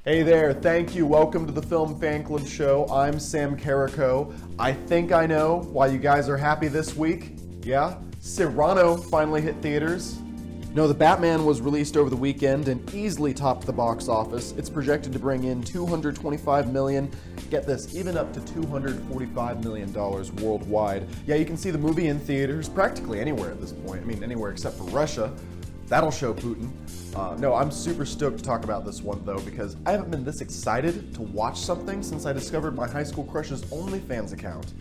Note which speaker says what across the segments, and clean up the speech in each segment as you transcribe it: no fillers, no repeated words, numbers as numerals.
Speaker 1: Hey there, thank you. Welcome to the Film Fan Club Show. I'm Sam Carrico. I think I know why you guys are happy this week. Yeah? Cyrano finally hit theaters. No, The Batman was released over the weekend and easily topped the box office. It's projected to bring in $225 million, get this, even up to $245 million worldwide. Yeah, you can see the movie in theaters practically anywhere at this point. I mean, anywhere except for Russia. That'll show Putin. No, I'm super stoked to talk about this one though, because I haven't been this excited to watch something since I discovered my high school crush's OnlyFans account.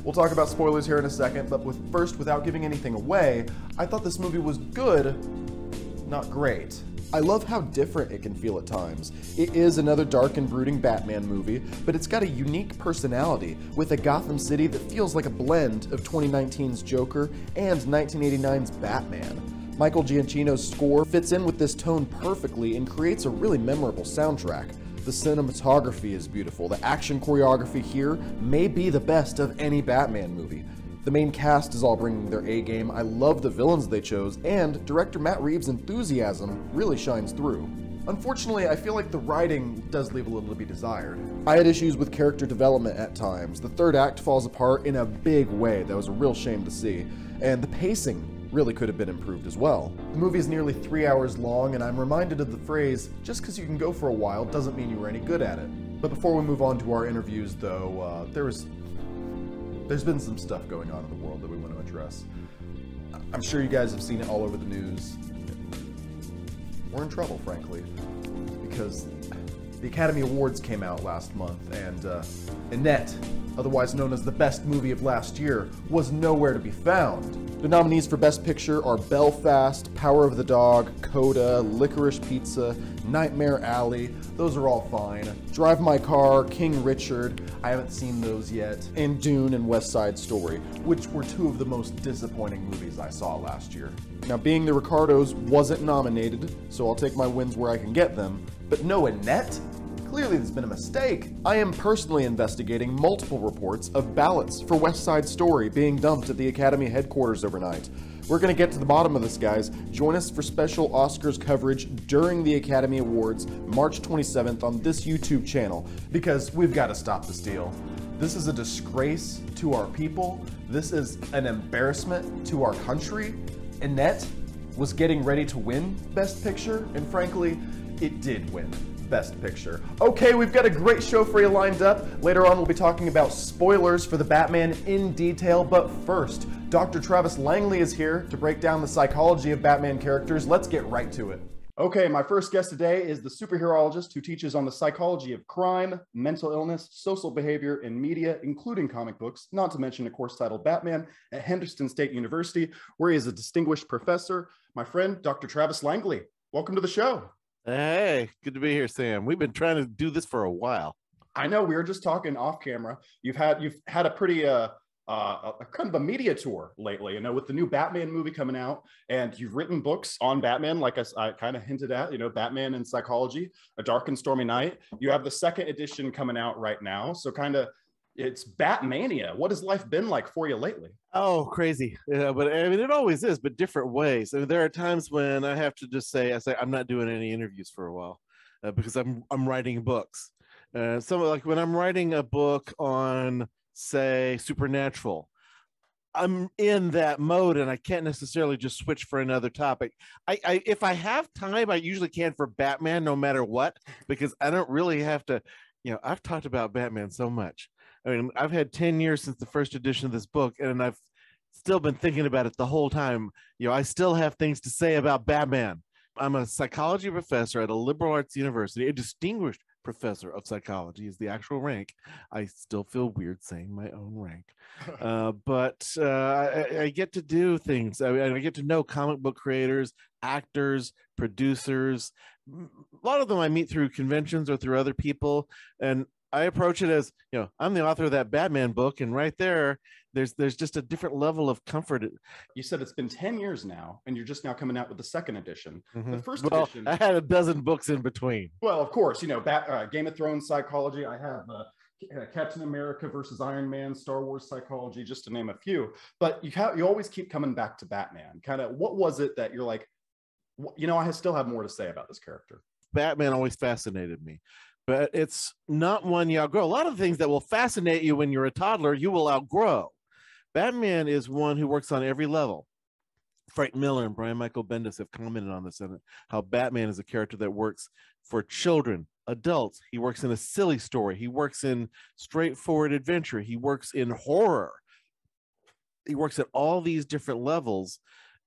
Speaker 1: We'll talk about spoilers here in a second, but first, without giving anything away, I thought this movie was good, not great. I love how different it can feel at times. It is another dark and brooding Batman movie, but it's got a unique personality, with a Gotham City that feels like a blend of 2019's Joker and 1989's Batman. Michael Giacchino's score fits in with this tone perfectly and creates a really memorable soundtrack. The cinematography is beautiful. The action choreography here may be the best of any Batman movie. The main cast is all bringing their A-game. I love the villains they chose, and director Matt Reeves' enthusiasm really shines through. Unfortunately, I feel like the writing does leave a little to be desired. I had issues with character development at times. The third act falls apart in a big way that was a real shame to see, and the pacing really could have been improved as well. The movie is nearly 3 hours long, and I'm reminded of the phrase, just because you can go for a while doesn't mean you were any good at it. But before we move on to our interviews though, there's been some stuff going on in the world that we want to address. I'm sure you guys have seen it all over the news. We're in trouble, frankly, because the Academy Awards came out last month, and Annette, otherwise known as the best movie of last year, was nowhere to be found. The nominees for Best Picture are Belfast, Power of the Dog, Coda, Licorice Pizza, Nightmare Alley, those are all fine. Drive My Car, King Richard, I haven't seen those yet, and Dune and West Side Story, which were two of the most disappointing movies I saw last year. Now, Being the Ricardos wasn't nominated, so I'll take my wins where I can get them, but no Annette? Clearly there's been a mistake. I am personally investigating multiple reports of ballots for West Side Story being dumped at the Academy headquarters overnight. We're gonna get to the bottom of this, guys. Join us for special Oscars coverage during the Academy Awards, March 27th on this YouTube channel, because we've gotta stop the steal. This is a disgrace to our people. This is an embarrassment to our country. Annette was getting ready to win Best Picture, and frankly, it did win Best Picture. Okay, we've got a great show for you lined up. Later on, we'll be talking about spoilers for the Batman in detail, but first, Dr. Travis Langley is here to break down the psychology of Batman characters. Let's get right to it. Okay, my first guest today is the superheroologist who teaches on the psychology of crime, mental illness, social behavior, and media, including comic books, not to mention a course titled Batman at Henderson State University, where he is a distinguished professor. My friend, Dr. Travis Langley, welcome to the show.
Speaker 2: Hey, good to be here, Sam. We've been trying to do this for a while.
Speaker 1: I know, we were just talking off camera. You've had a pretty a kind of a media tour lately, you know, with the new Batman movie coming out, and you've written books on Batman, like I kind of hinted at, you know, Batman and Psychology, A Dark and Stormy Night. You have the second edition coming out right now, so kind of it's Batmania. What has life been like for you lately?
Speaker 2: Oh, crazy. Yeah, but I mean, it always is, but different ways. I mean, there are times when I have to just say, I'm not doing any interviews for a while because I'm writing books. Some like when I'm writing a book on, say, supernatural, I'm in that mode and I can't necessarily just switch for another topic. I if I have time, I usually can for Batman no matter what, because I don't really have to, you know, I've talked about Batman so much. I mean, I've had 10 years since the first edition of this book, and I've still been thinking about it the whole time. You know, I still have things to say about Batman. I'm a psychology professor at a liberal arts university, a distinguished professor of psychology is the actual rank. I still feel weird saying my own rank. But I get to do things. I get to know comic book creators, actors, producers. A lot of them I meet through conventions or through other people. And I approach it as, you know, I'm the author of that Batman book, and right there, there's just a different level of comfort.
Speaker 1: You said it's been 10 years now, and you're just now coming out with the second edition.
Speaker 2: Mm-hmm.
Speaker 1: The first edition,
Speaker 2: I had a dozen books in between.
Speaker 1: Well, of course, you know, Game of Thrones psychology. I have Captain America versus Iron Man, Star Wars psychology, just to name a few. But you always keep coming back to Batman. Kind of, what was it that you're like, you know, I still have more to say about this character?
Speaker 2: Batman always fascinated me, but it's not one you outgrow. A lot of things that will fascinate you when you're a toddler, you will outgrow. Batman is one who works on every level. Frank Miller and Brian Michael Bendis have commented on this, and how Batman is a character that works for children, adults. He works in a silly story. He works in straightforward adventure. He works in horror. He works at all these different levels,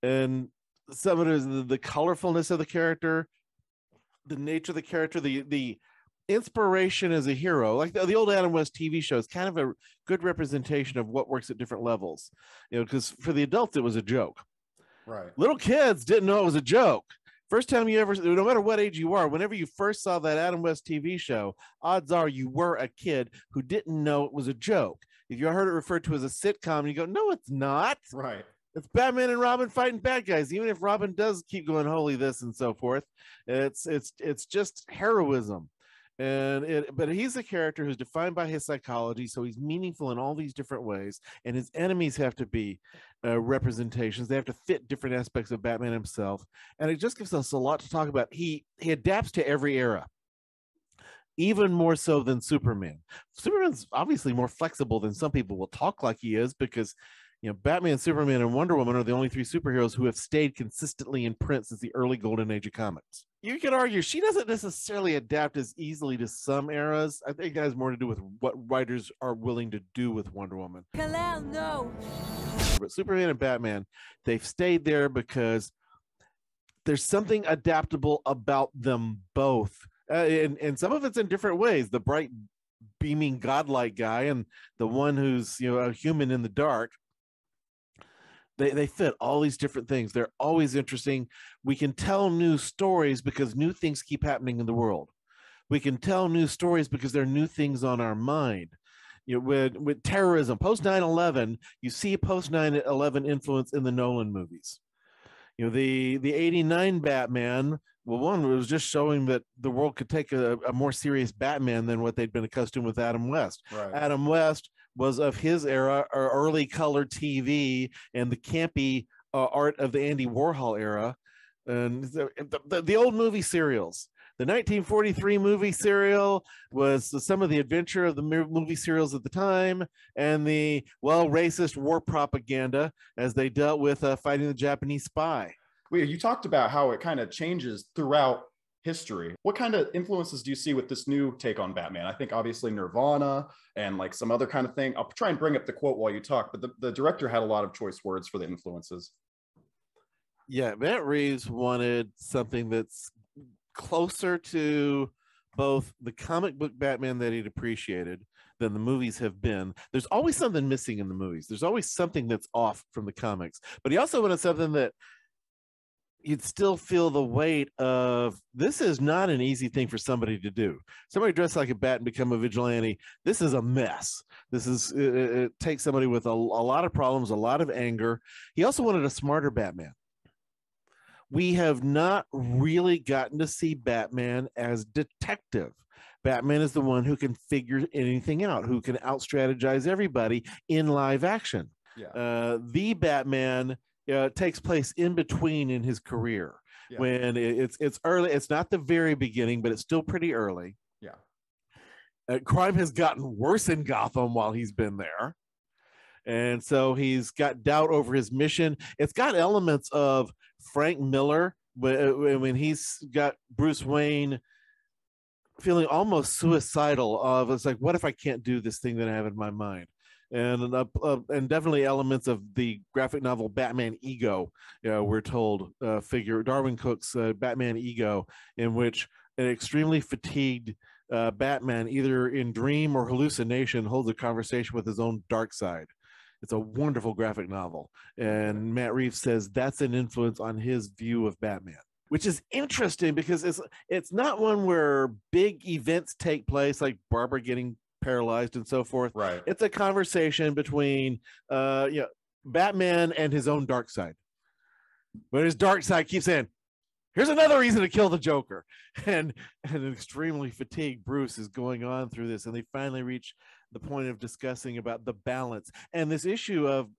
Speaker 2: and some of it is the colorfulness of the character, the nature of the character, the inspiration as a hero. Like the old Adam West TV show is kind of a good representation of what works at different levels. Because for the adults, it was a joke.
Speaker 1: Right.
Speaker 2: Little kids didn't know it was a joke. First time you ever, no matter what age you are, whenever you first saw that Adam West TV show, odds are you were a kid who didn't know it was a joke. If you heard it referred to as a sitcom, you go, no, it's not.
Speaker 1: Right.
Speaker 2: It's Batman and Robin fighting bad guys. Even if Robin does keep going holy this and so forth, it's just heroism. But he's a character who's defined by his psychology, so he's meaningful in all these different ways, and his enemies have to be representations. They have to fit different aspects of Batman himself, and it just gives us a lot to talk about. He adapts to every era, even more so than Superman. Superman's obviously more flexible than some people will talk like he is, because Batman, Superman, and Wonder Woman are the only three superheroes who have stayed consistently in print since the early golden age of comics. You could argue she doesn't necessarily adapt as easily to some eras. I think it has more to do with what writers are willing to do with Wonder Woman.
Speaker 3: No.
Speaker 2: But Superman and Batman, they've stayed there because there's something adaptable about them both. And some of it's in different ways. The bright, beaming, godlike guy and the one who's a human in the dark. They fit all these different things. They're always interesting. We can tell new stories because new things keep happening in the world. We can tell new stories because there are new things on our mind. With terrorism, post 9/11, you see post 9/11 influence in the Nolan movies. The 89 Batman, well, one was just showing that the world could take a more serious Batman than what they'd been accustomed with Adam West.
Speaker 1: Right.
Speaker 2: Adam West was of his era, or early color TV and the campy art of the Andy Warhol era. And the old movie serials. The 1943 movie serial was some of the adventure of the movie serials at the time, and the, racist war propaganda as they dealt with fighting the Japanese spy.
Speaker 1: Well, you talked about how it kind of changes throughout history. What kind of influences do you see with this new take on Batman? I think obviously Nirvana and like some other kind of thing. I'll try and bring up the quote while you talk, but the director had a lot of choice words for the influences.
Speaker 2: Yeah, Matt Reeves wanted something that's closer to both the comic book Batman that he'd appreciated than the movies have been. There's always something missing in the movies. There's always something that's off from the comics. But he also wanted something that you'd still feel the weight of, this is not an easy thing for somebody to do. Somebody dressed like a bat and become a vigilante. This is a mess. It takes somebody with a lot of problems, a lot of anger. He also wanted a smarter Batman. We have not really gotten to see Batman as detective. Batman is the one who can figure anything out, who can out-strategize everybody in live action.
Speaker 1: Yeah.
Speaker 2: The Batman takes place in between in his career.
Speaker 1: Yeah.
Speaker 2: When it's early. It's not the very beginning, but it's still pretty early.
Speaker 1: Yeah.
Speaker 2: Crime has gotten worse in Gotham while he's been there. And so he's got doubt over his mission. It's got elements of Frank Miller when he's got Bruce Wayne feeling almost suicidal of, it's like, what if I can't do this thing that I have in my mind? And definitely elements of the graphic novel Batman Ego, we're told, figure Darwin Cook's Batman Ego, in which an extremely fatigued Batman, either in dream or hallucination, holds a conversation with his own dark side. It's a wonderful graphic novel. And Matt Reeves says that's an influence on his view of Batman, which is interesting because it's not one where big events take place, like Barbara getting paralyzed and so forth.
Speaker 1: Right.
Speaker 2: It's a conversation between Batman and his own dark side. But his dark side keeps saying, here's another reason to kill the Joker. And an extremely fatigued Bruce is going on through this, and they finally reach the point of discussing about the balance and this issue of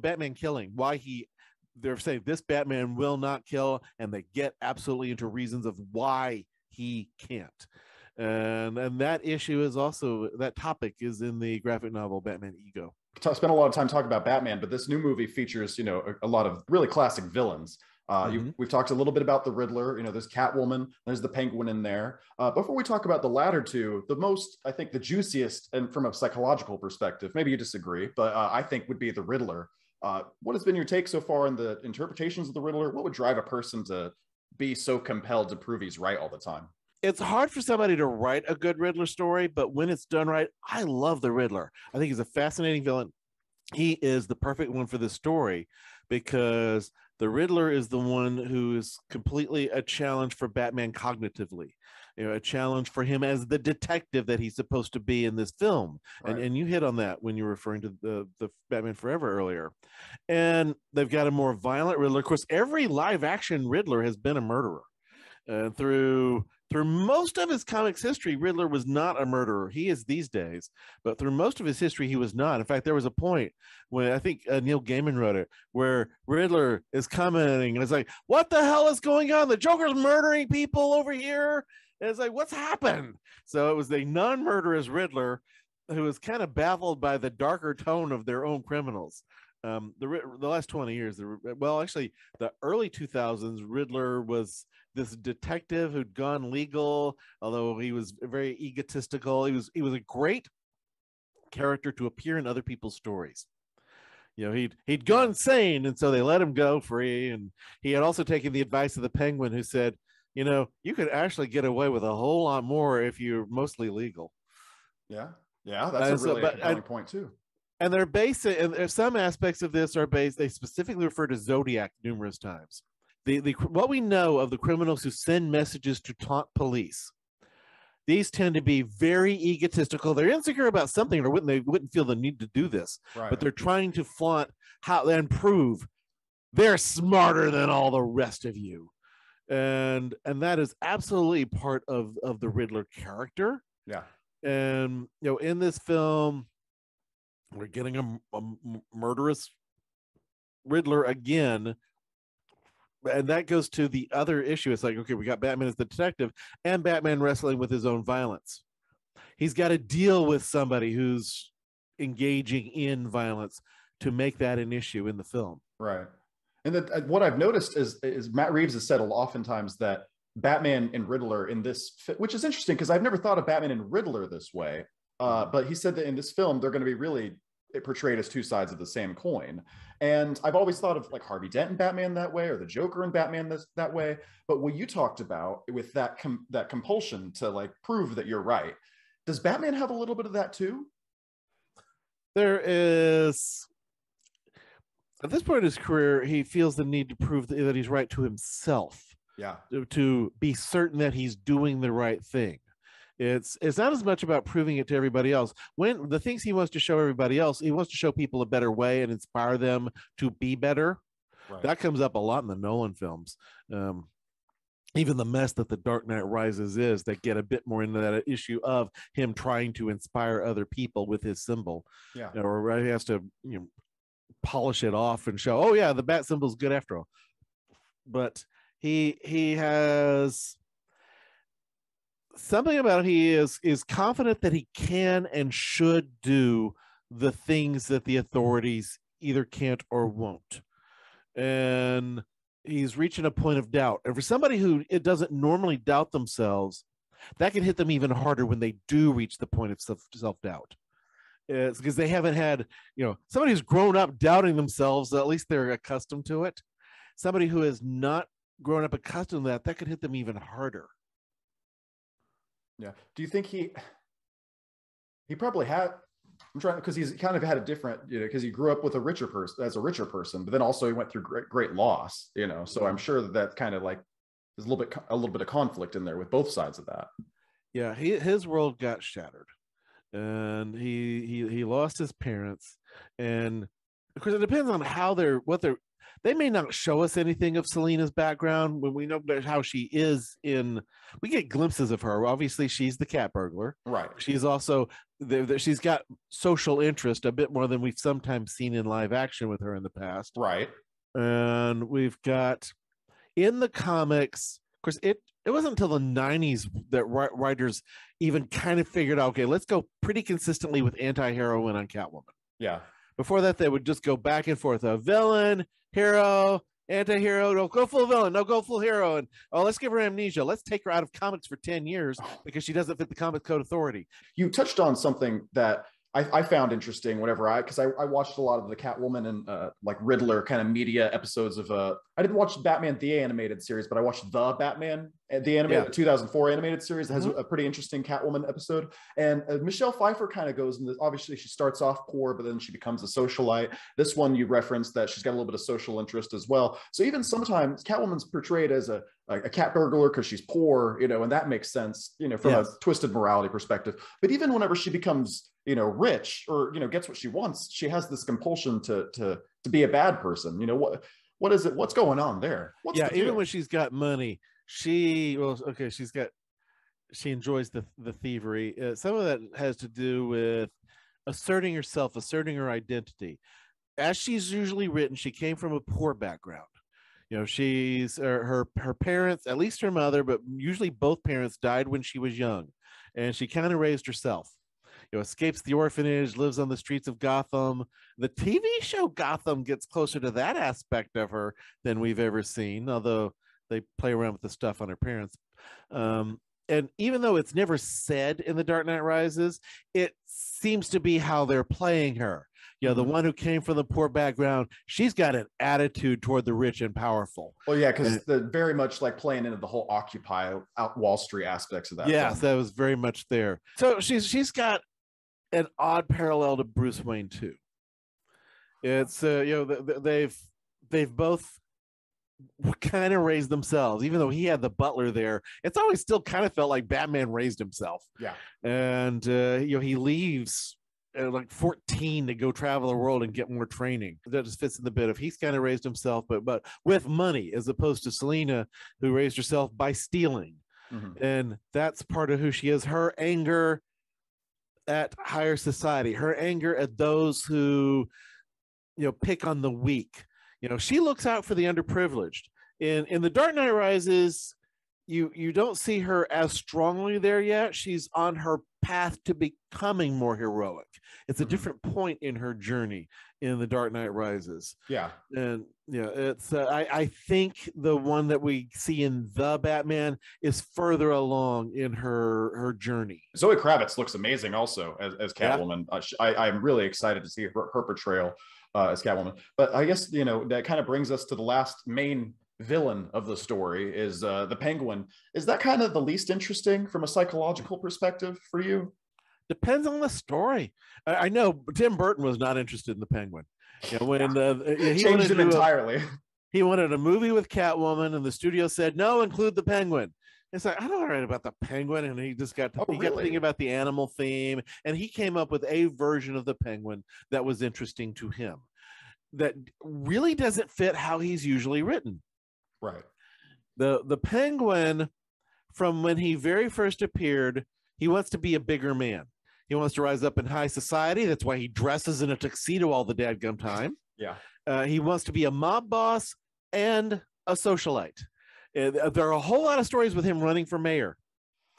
Speaker 2: Batman killing, why they're saying this Batman will not kill, and they get absolutely into reasons of why he can't. And that issue is also, that topic is in the graphic novel Batman Ego.
Speaker 1: Spent a lot of time talking about Batman, but this new movie features, a lot of really classic villains. We've talked a little bit about the Riddler. There's Catwoman, there's the Penguin in there. Before we talk about the latter two, the most, I think, the juiciest, and from a psychological perspective, maybe you disagree, but I think would be the Riddler. What has been your take so far in the interpretations of the Riddler? What would drive a person to be so compelled to prove he's right all the time?
Speaker 2: It's hard for somebody to write a good Riddler story, but when it's done right, I love the Riddler. I think he's a fascinating villain. He is the perfect one for this story because the Riddler is the one who is completely a challenge for Batman cognitively, a challenge for him as the detective that he's supposed to be in this film. Right. And you hit on that when you were referring to the Batman Forever earlier. And they've got a more violent Riddler. Of course, every live action Riddler has been a murderer. Through most of his comics history, Riddler was not a murderer. He is these days, but through most of his history, he was not. In fact, there was a point when I think Neil Gaiman wrote it, where Riddler is commenting, and it's like, what the hell is going on? The Joker's murdering people over here. And it's like, what's happened? So it was a non-murderous Riddler who was kind of baffled by the darker tone of their own criminals. The last 20 years, actually the early 2000s, Riddler was this detective who'd gone legal, although he was very egotistical. He was a great character to appear in other people's stories. He'd gone insane, and so they let him go free. And he had also taken the advice of the Penguin, who said, you could actually get away with a whole lot more if you're mostly legal.
Speaker 1: Yeah, that's a really compelling point too.
Speaker 2: And they're based, and some aspects of this are based, they specifically refer to Zodiac numerous times. What we know of the criminals who send messages to taunt police, these tend to be very egotistical. They're insecure about something, or they wouldn't feel the need to do this. Right. But they're trying to flaunt and prove they're smarter than all the rest of you. And that is absolutely part of the Riddler character.
Speaker 1: Yeah.
Speaker 2: And in this film, we're getting a murderous Riddler again. And that goes to the other issue. It's like, okay, we got Batman as the detective and Batman wrestling with his own violence. He's got to deal with somebody who's engaging in violence to make that an issue in the film.
Speaker 1: Right. And what I've noticed is Matt Reeves has said oftentimes that Batman and Riddler in this, which is interesting because I've never thought of Batman and Riddler this way. But he said that in this film, they're going to be really portrayed as two sides of the same coin. And I've always thought of like Harvey Dent and Batman that way, or the Joker and Batman that way. But what you talked about with that compulsion to like prove that you're right, does Batman have a little bit of that too?
Speaker 2: There is, at this point in his career, he feels the need to prove that he's right to himself.
Speaker 1: Yeah.
Speaker 2: To be certain that he's doing the right thing. It's not as much about proving it to everybody else. When the things he wants to show everybody else, he wants to show people a better way and inspire them to be better. Right. That comes up a lot in the Nolan films. Even the mess that The Dark Knight Rises is, they get a bit more into that issue of him trying to inspire other people with his symbol.
Speaker 1: Yeah.
Speaker 2: Or he has to polish it off and show, oh yeah, the bat symbol's good after all. But he has something about he is confident that he can and should do the things that the authorities either can't or won't. And he's reaching a point of doubt. And for somebody who it doesn't normally doubt themselves, that can hit them even harder when they do reach the point of self-doubt. It's because they haven't had, somebody who's grown up doubting themselves, at least they're accustomed to it. Somebody who has not grown up accustomed to that could hit them even harder.
Speaker 1: Yeah. Do you think he probably had, I'm trying, because he's kind of had a different, because he grew up with a richer person, but then also he went through great loss, so I'm sure that kind of like there's a little bit of conflict in there with both sides of that.
Speaker 2: Yeah. His world got shattered and he lost his parents, and of course it depends on how they may not show us anything of Selina's background when we know how she is we get glimpses of her. Obviously, she's the cat burglar.
Speaker 1: Right.
Speaker 2: She's also, she's got social interest a bit more than we've sometimes seen in live action with her in the past.
Speaker 1: Right.
Speaker 2: And we've got, in the comics, Of course, it wasn't until the 90s that writers even kind of figured out, okay, let's go pretty consistently with anti-heroine on Catwoman.
Speaker 1: Yeah.
Speaker 2: Before that, they would just go back and forth, a villain, hero, anti-hero, no, go full villain, no, go full hero, and oh, let's give her amnesia. Let's take her out of comics for 10 years because she doesn't fit the comic code authority.
Speaker 1: You touched on something that I found interesting because I watched a lot of the Catwoman and like Riddler kind of media episodes of I didn't watch Batman the animated series, but I watched the Batman the animated the 2004 animated series that has a pretty interesting Catwoman episode. And Michelle Pfeiffer kind of goes into, obviously she starts off poor, but then she becomes a socialite. This one you referenced that she's got a little bit of social interest as well. So even sometimes Catwoman's portrayed as a cat burglar because she's poor, and that makes sense, from a twisted morality perspective. But even whenever she becomes rich or gets what she wants, she has this compulsion to be a bad person. What is it? What's going on there?
Speaker 2: Even when she's got money, she enjoys the thievery. Some of that has to do with asserting herself, asserting her identity. As she's usually written, she came from a poor background. She's her parents, at least her mother, but usually both parents died when she was young, and she kind of raised herself. Escapes the orphanage, lives on the streets of Gotham. The TV show Gotham gets closer to that aspect of her than we've ever seen, although they play around with the stuff on her parents. And even though it's never said in The Dark Knight Rises, it seems to be how they're playing her. The one who came from the poor background, she's got an attitude toward the rich and powerful.
Speaker 1: Well, yeah, because they're very much like playing into the whole Occupy out Wall Street aspects of that.
Speaker 2: Yes, that was very much there. So she's got an odd parallel to Bruce Wayne too. It's they've both kind of raised themselves, even though he had the butler there. It's always still kind of felt like Batman raised himself.
Speaker 1: Yeah,
Speaker 2: and he leaves at like 14 to go travel the world and get more training. That just fits in the bit of he's kind of raised himself, but with money, as opposed to Selina, who raised herself by stealing. And that's part of who she is. Her anger at higher society, her anger at those who pick on the weak. She looks out for the underprivileged. In The Dark Knight Rises, you don't see her as strongly there yet. She's on her path to becoming more heroic. It's a different point in her journey in The Dark Knight Rises.
Speaker 1: Yeah.
Speaker 2: And it's I think the one that we see in The Batman is further along in her journey.
Speaker 1: Zoe Kravitz looks amazing also as Catwoman. I'm really excited to see her portrayal as Catwoman. But I guess that kind of brings us to the last main villain of the story is the Penguin. Is that kind of the least interesting from a psychological perspective for you?
Speaker 2: Depends on the story. I know Tim Burton was not interested in the Penguin. When he
Speaker 1: changed him entirely.
Speaker 2: He wanted a movie with Catwoman, and the studio said no, include the Penguin. It's like, I don't write about the Penguin, and he just got kept thinking about the animal theme, and he came up with a version of the Penguin that was interesting to him, that really doesn't fit how he's usually written.
Speaker 1: Right.
Speaker 2: The Penguin, from when he very first appeared, he wants to be a bigger man. He wants to rise up in high society. That's why he dresses in a tuxedo all the dadgum time.
Speaker 1: Yeah.
Speaker 2: He wants to be a mob boss and a socialite. There are a whole lot of stories with him running for mayor.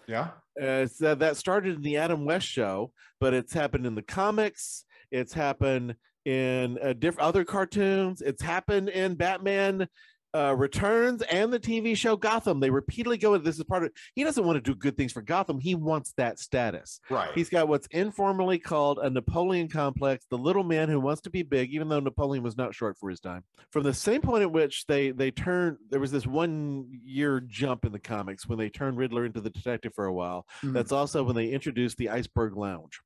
Speaker 1: Yeah.
Speaker 2: That started in the Adam West show, but it's happened in the comics. It's happened in other cartoons. It's happened in Batman Returns and the TV show Gotham. They repeatedly go, this is part of, he doesn't want to do good things for Gotham. He wants that status.
Speaker 1: Right.
Speaker 2: He's got what's informally called a Napoleon complex, the little man who wants to be big, even though Napoleon was not short for his time. From the same point at which they turned, there was this 1 year jump in the comics when they turned Riddler into the detective for a while. That's also when they introduced the Iceberg Lounge.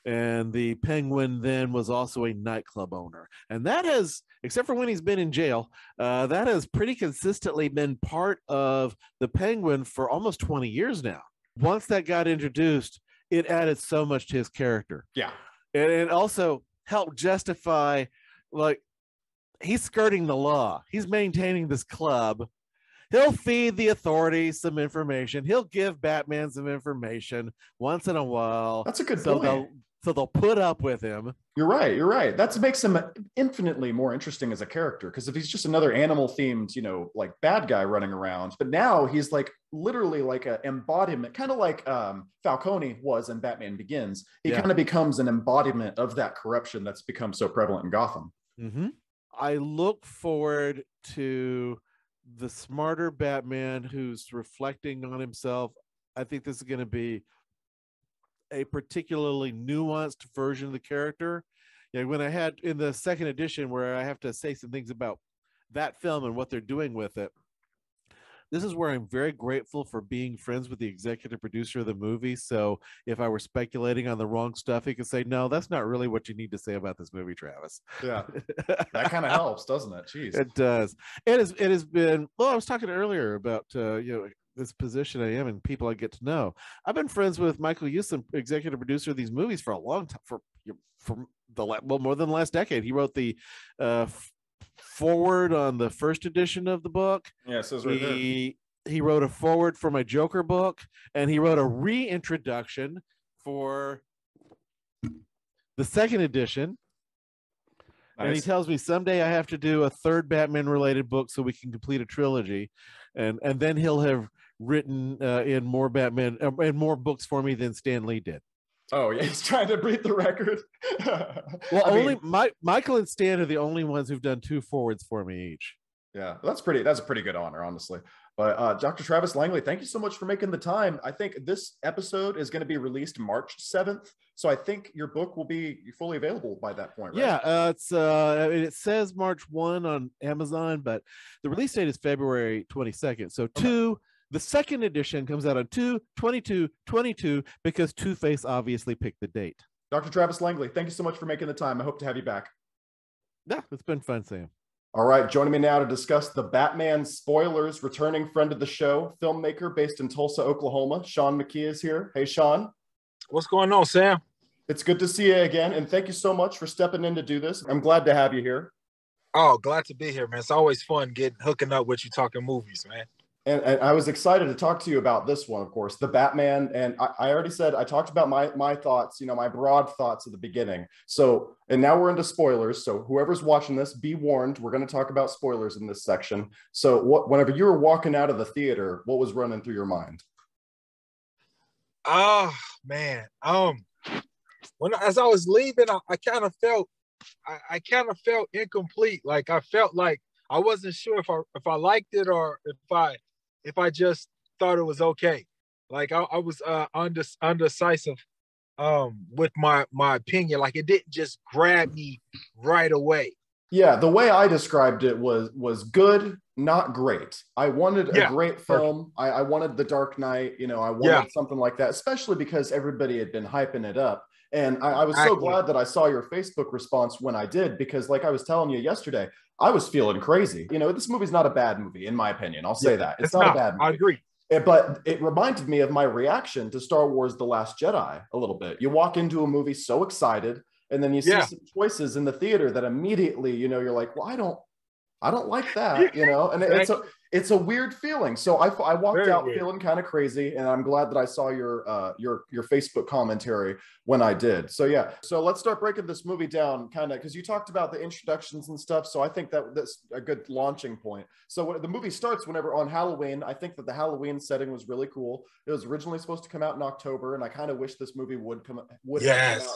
Speaker 2: And the Penguin then was also a nightclub owner. And that has, except for when he's been in jail, that has pretty consistently been part of the Penguin for almost 20 years now. Once that got introduced, it added so much to his character.
Speaker 1: Yeah.
Speaker 2: And it also helped justify, like, he's skirting the law. He's maintaining this club. He'll feed the authorities some information. He'll give Batman some information once in a while.
Speaker 1: That's a good point.
Speaker 2: so they'll put up with him.
Speaker 1: You're right. You're right. That makes him infinitely more interesting as a character. Because if he's just another animal themed, like bad guy running around, but now he's like literally like an embodiment, kind of like Falcone was in Batman Begins. He kind of becomes an embodiment of that corruption that's become so prevalent in Gotham.
Speaker 2: Mm-hmm. I look forward to the smarter Batman who's reflecting on himself. I think this is going to be a particularly nuanced version of the character. When I had in the second edition where I have to say some things about that film and what they're doing with it, this is where I'm very grateful for being friends with the executive producer of the movie. So if I were speculating on the wrong stuff, he could say, no, that's not really what you need to say about this movie, Travis.
Speaker 1: Yeah, that kind of helps, doesn't it? Jeez.
Speaker 2: It does. It has been, well, I was talking earlier about, this position I am and people I get to know. I've been friends with Michael Euston, executive producer of these movies, for a long time, for more than the last decade. He wrote the forward on the first edition of the book.
Speaker 1: Yeah, it says right there.
Speaker 2: He wrote a forward for my Joker book, and he wrote a reintroduction for the second edition. Nice. And he tells me someday I have to do a third Batman related book so we can complete a trilogy. And then he'll have written in more Batman and more books for me than Stan Lee did.
Speaker 1: Oh yeah, he's trying to beat the record.
Speaker 2: Well, Michael and Stan are the only ones who've done 2 forwards for me each.
Speaker 1: Yeah, that's a pretty good honor, honestly. But Dr. Travis Langley, thank you so much for making the time. I think this episode is going to be released March 7th. So I think your book will be fully available by that point, right?
Speaker 2: Yeah, it says March 1 on Amazon, but the release date is February 22nd. So the second edition comes out on 2/22/22 because Two-Face obviously picked the date.
Speaker 1: Dr. Travis Langley, thank you so much for making the time. I hope to have you back.
Speaker 2: Yeah, it's been fun, Sam.
Speaker 1: All right, joining me now to discuss the Batman spoilers, returning friend of the show, filmmaker based in Tulsa, Oklahoma, Shaun McKee is here. Hey, Shaun.
Speaker 3: What's going on, Sam?
Speaker 1: It's good to see you again, and thank you so much for stepping in to do this. I'm glad to have you here.
Speaker 3: Oh, glad to be here, man. It's always fun hooking up with you talking movies, man.
Speaker 1: And I was excited to talk to you about this one, of course, the Batman. And I already said, I talked about my thoughts, my broad thoughts at the beginning. So, and now we're into spoilers. So whoever's watching this, be warned, we're going to talk about spoilers in this section. So whenever you were walking out of the theater, what was running through your mind?
Speaker 3: Oh, man. As I was leaving, I kind of felt incomplete. Like I felt like I wasn't sure if I liked it or if I just thought it was okay. Like I was undecisive with my opinion. Like it didn't just grab me right away.
Speaker 1: Yeah, the way I described it was good, not great. I wanted a great film. I wanted The Dark Knight. I wanted something like that, especially because everybody had been hyping it up. And I was so glad that I saw your Facebook response when I did, because like I was telling you yesterday, I was feeling crazy. This movie's not a bad movie, in my opinion. I'll say that. It's not a bad movie.
Speaker 3: I agree.
Speaker 1: But it reminded me of my reaction to Star Wars The Last Jedi a little bit. You walk into a movie so excited, and then you see some choices in the theater that immediately, you're like, well, I don't like that, and it's a weird feeling. So I walked out feeling kind of crazy, and I'm glad that I saw your Facebook commentary when I did. So yeah, so let's start breaking this movie down, kind of, because you talked about the introductions and stuff. So I think that's a good launching point. So when the movie starts, whenever on Halloween, I think that the Halloween setting was really cool. It was originally supposed to come out in October, and I kind of wish this movie would have come out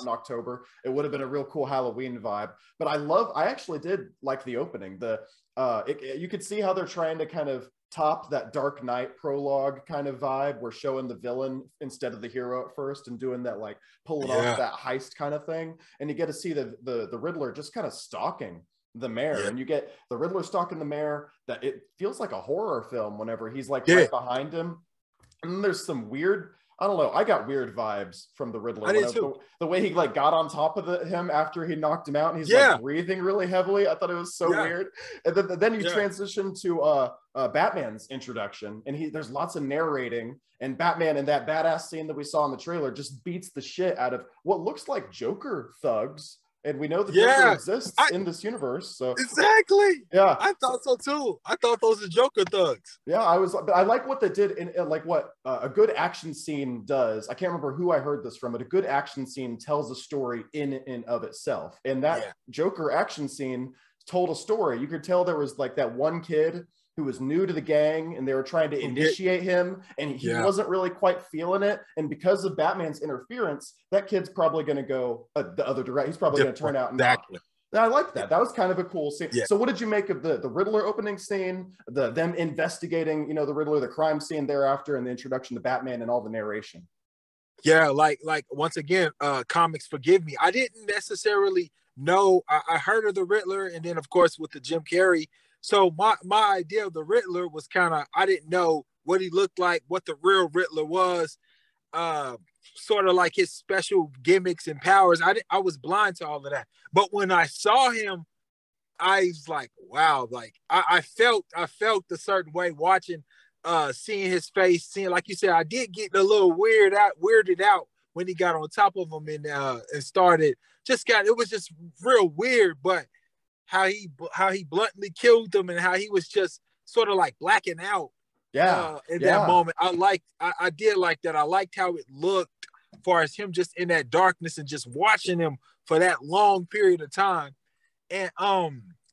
Speaker 1: in October. It would have been a real cool Halloween vibe. But I actually did like the opening. You could see how they're trying to kind of top that Dark Knight prologue kind of vibe. We're showing the villain instead of the hero at first and doing that, like pulling off that heist kind of thing. And you get to see the Riddler just kind of stalking the mayor, and you get the Riddler stalking the mayor. That it feels like a horror film whenever he's like right behind him. And then there's some weird, I don't know, I got weird vibes from the Riddler. The way he like got on top of him after he knocked him out, and he's like breathing really heavily. I thought it was so weird. And then you transition to Batman's introduction, and there's lots of narrating, and Batman in that badass scene that we saw in the trailer just beats the shit out of what looks like Joker thugs. and we know the Joker
Speaker 3: Yeah,
Speaker 1: exists in this universe. So
Speaker 3: exactly.
Speaker 1: yeah,
Speaker 3: I thought so too. I thought those are Joker thugs.
Speaker 1: yeah, but I like what they did in like what a good action scene does. I can't remember who I heard this from, but a good action scene tells a story in and of itself. And that Joker action scene told a story. You could tell there was like that one kid who was new to the gang and they were trying to initiate him and he wasn't really quite feeling it. And because of Batman's interference, that kid's probably going to go the other direction. He's probably going to turn out
Speaker 3: exactly.
Speaker 1: I like that. That was kind of a cool scene.
Speaker 3: Yeah.
Speaker 1: So what did you make of the Riddler opening scene, them investigating, the Riddler, the crime scene thereafter, and the introduction to Batman and all the narration?
Speaker 3: Yeah, like once again, comics forgive me. I didn't necessarily know. I heard of the Riddler, and then of course with the Jim Carrey. So my idea of the Riddler was kind of, I didn't know what he looked like, what the real Riddler was, sort of like his special gimmicks and powers. I was blind to all of that. But when I saw him, I was like, wow, like I felt a certain way watching, seeing his face, seeing, like you said, I did get a little weirded out when he got on top of him and started, it was just real weird, but how he bluntly killed them and how he was just sort of like blacking out in that moment. I did like that. I liked how it looked as far as him just in that darkness and just watching him for that long period of time. And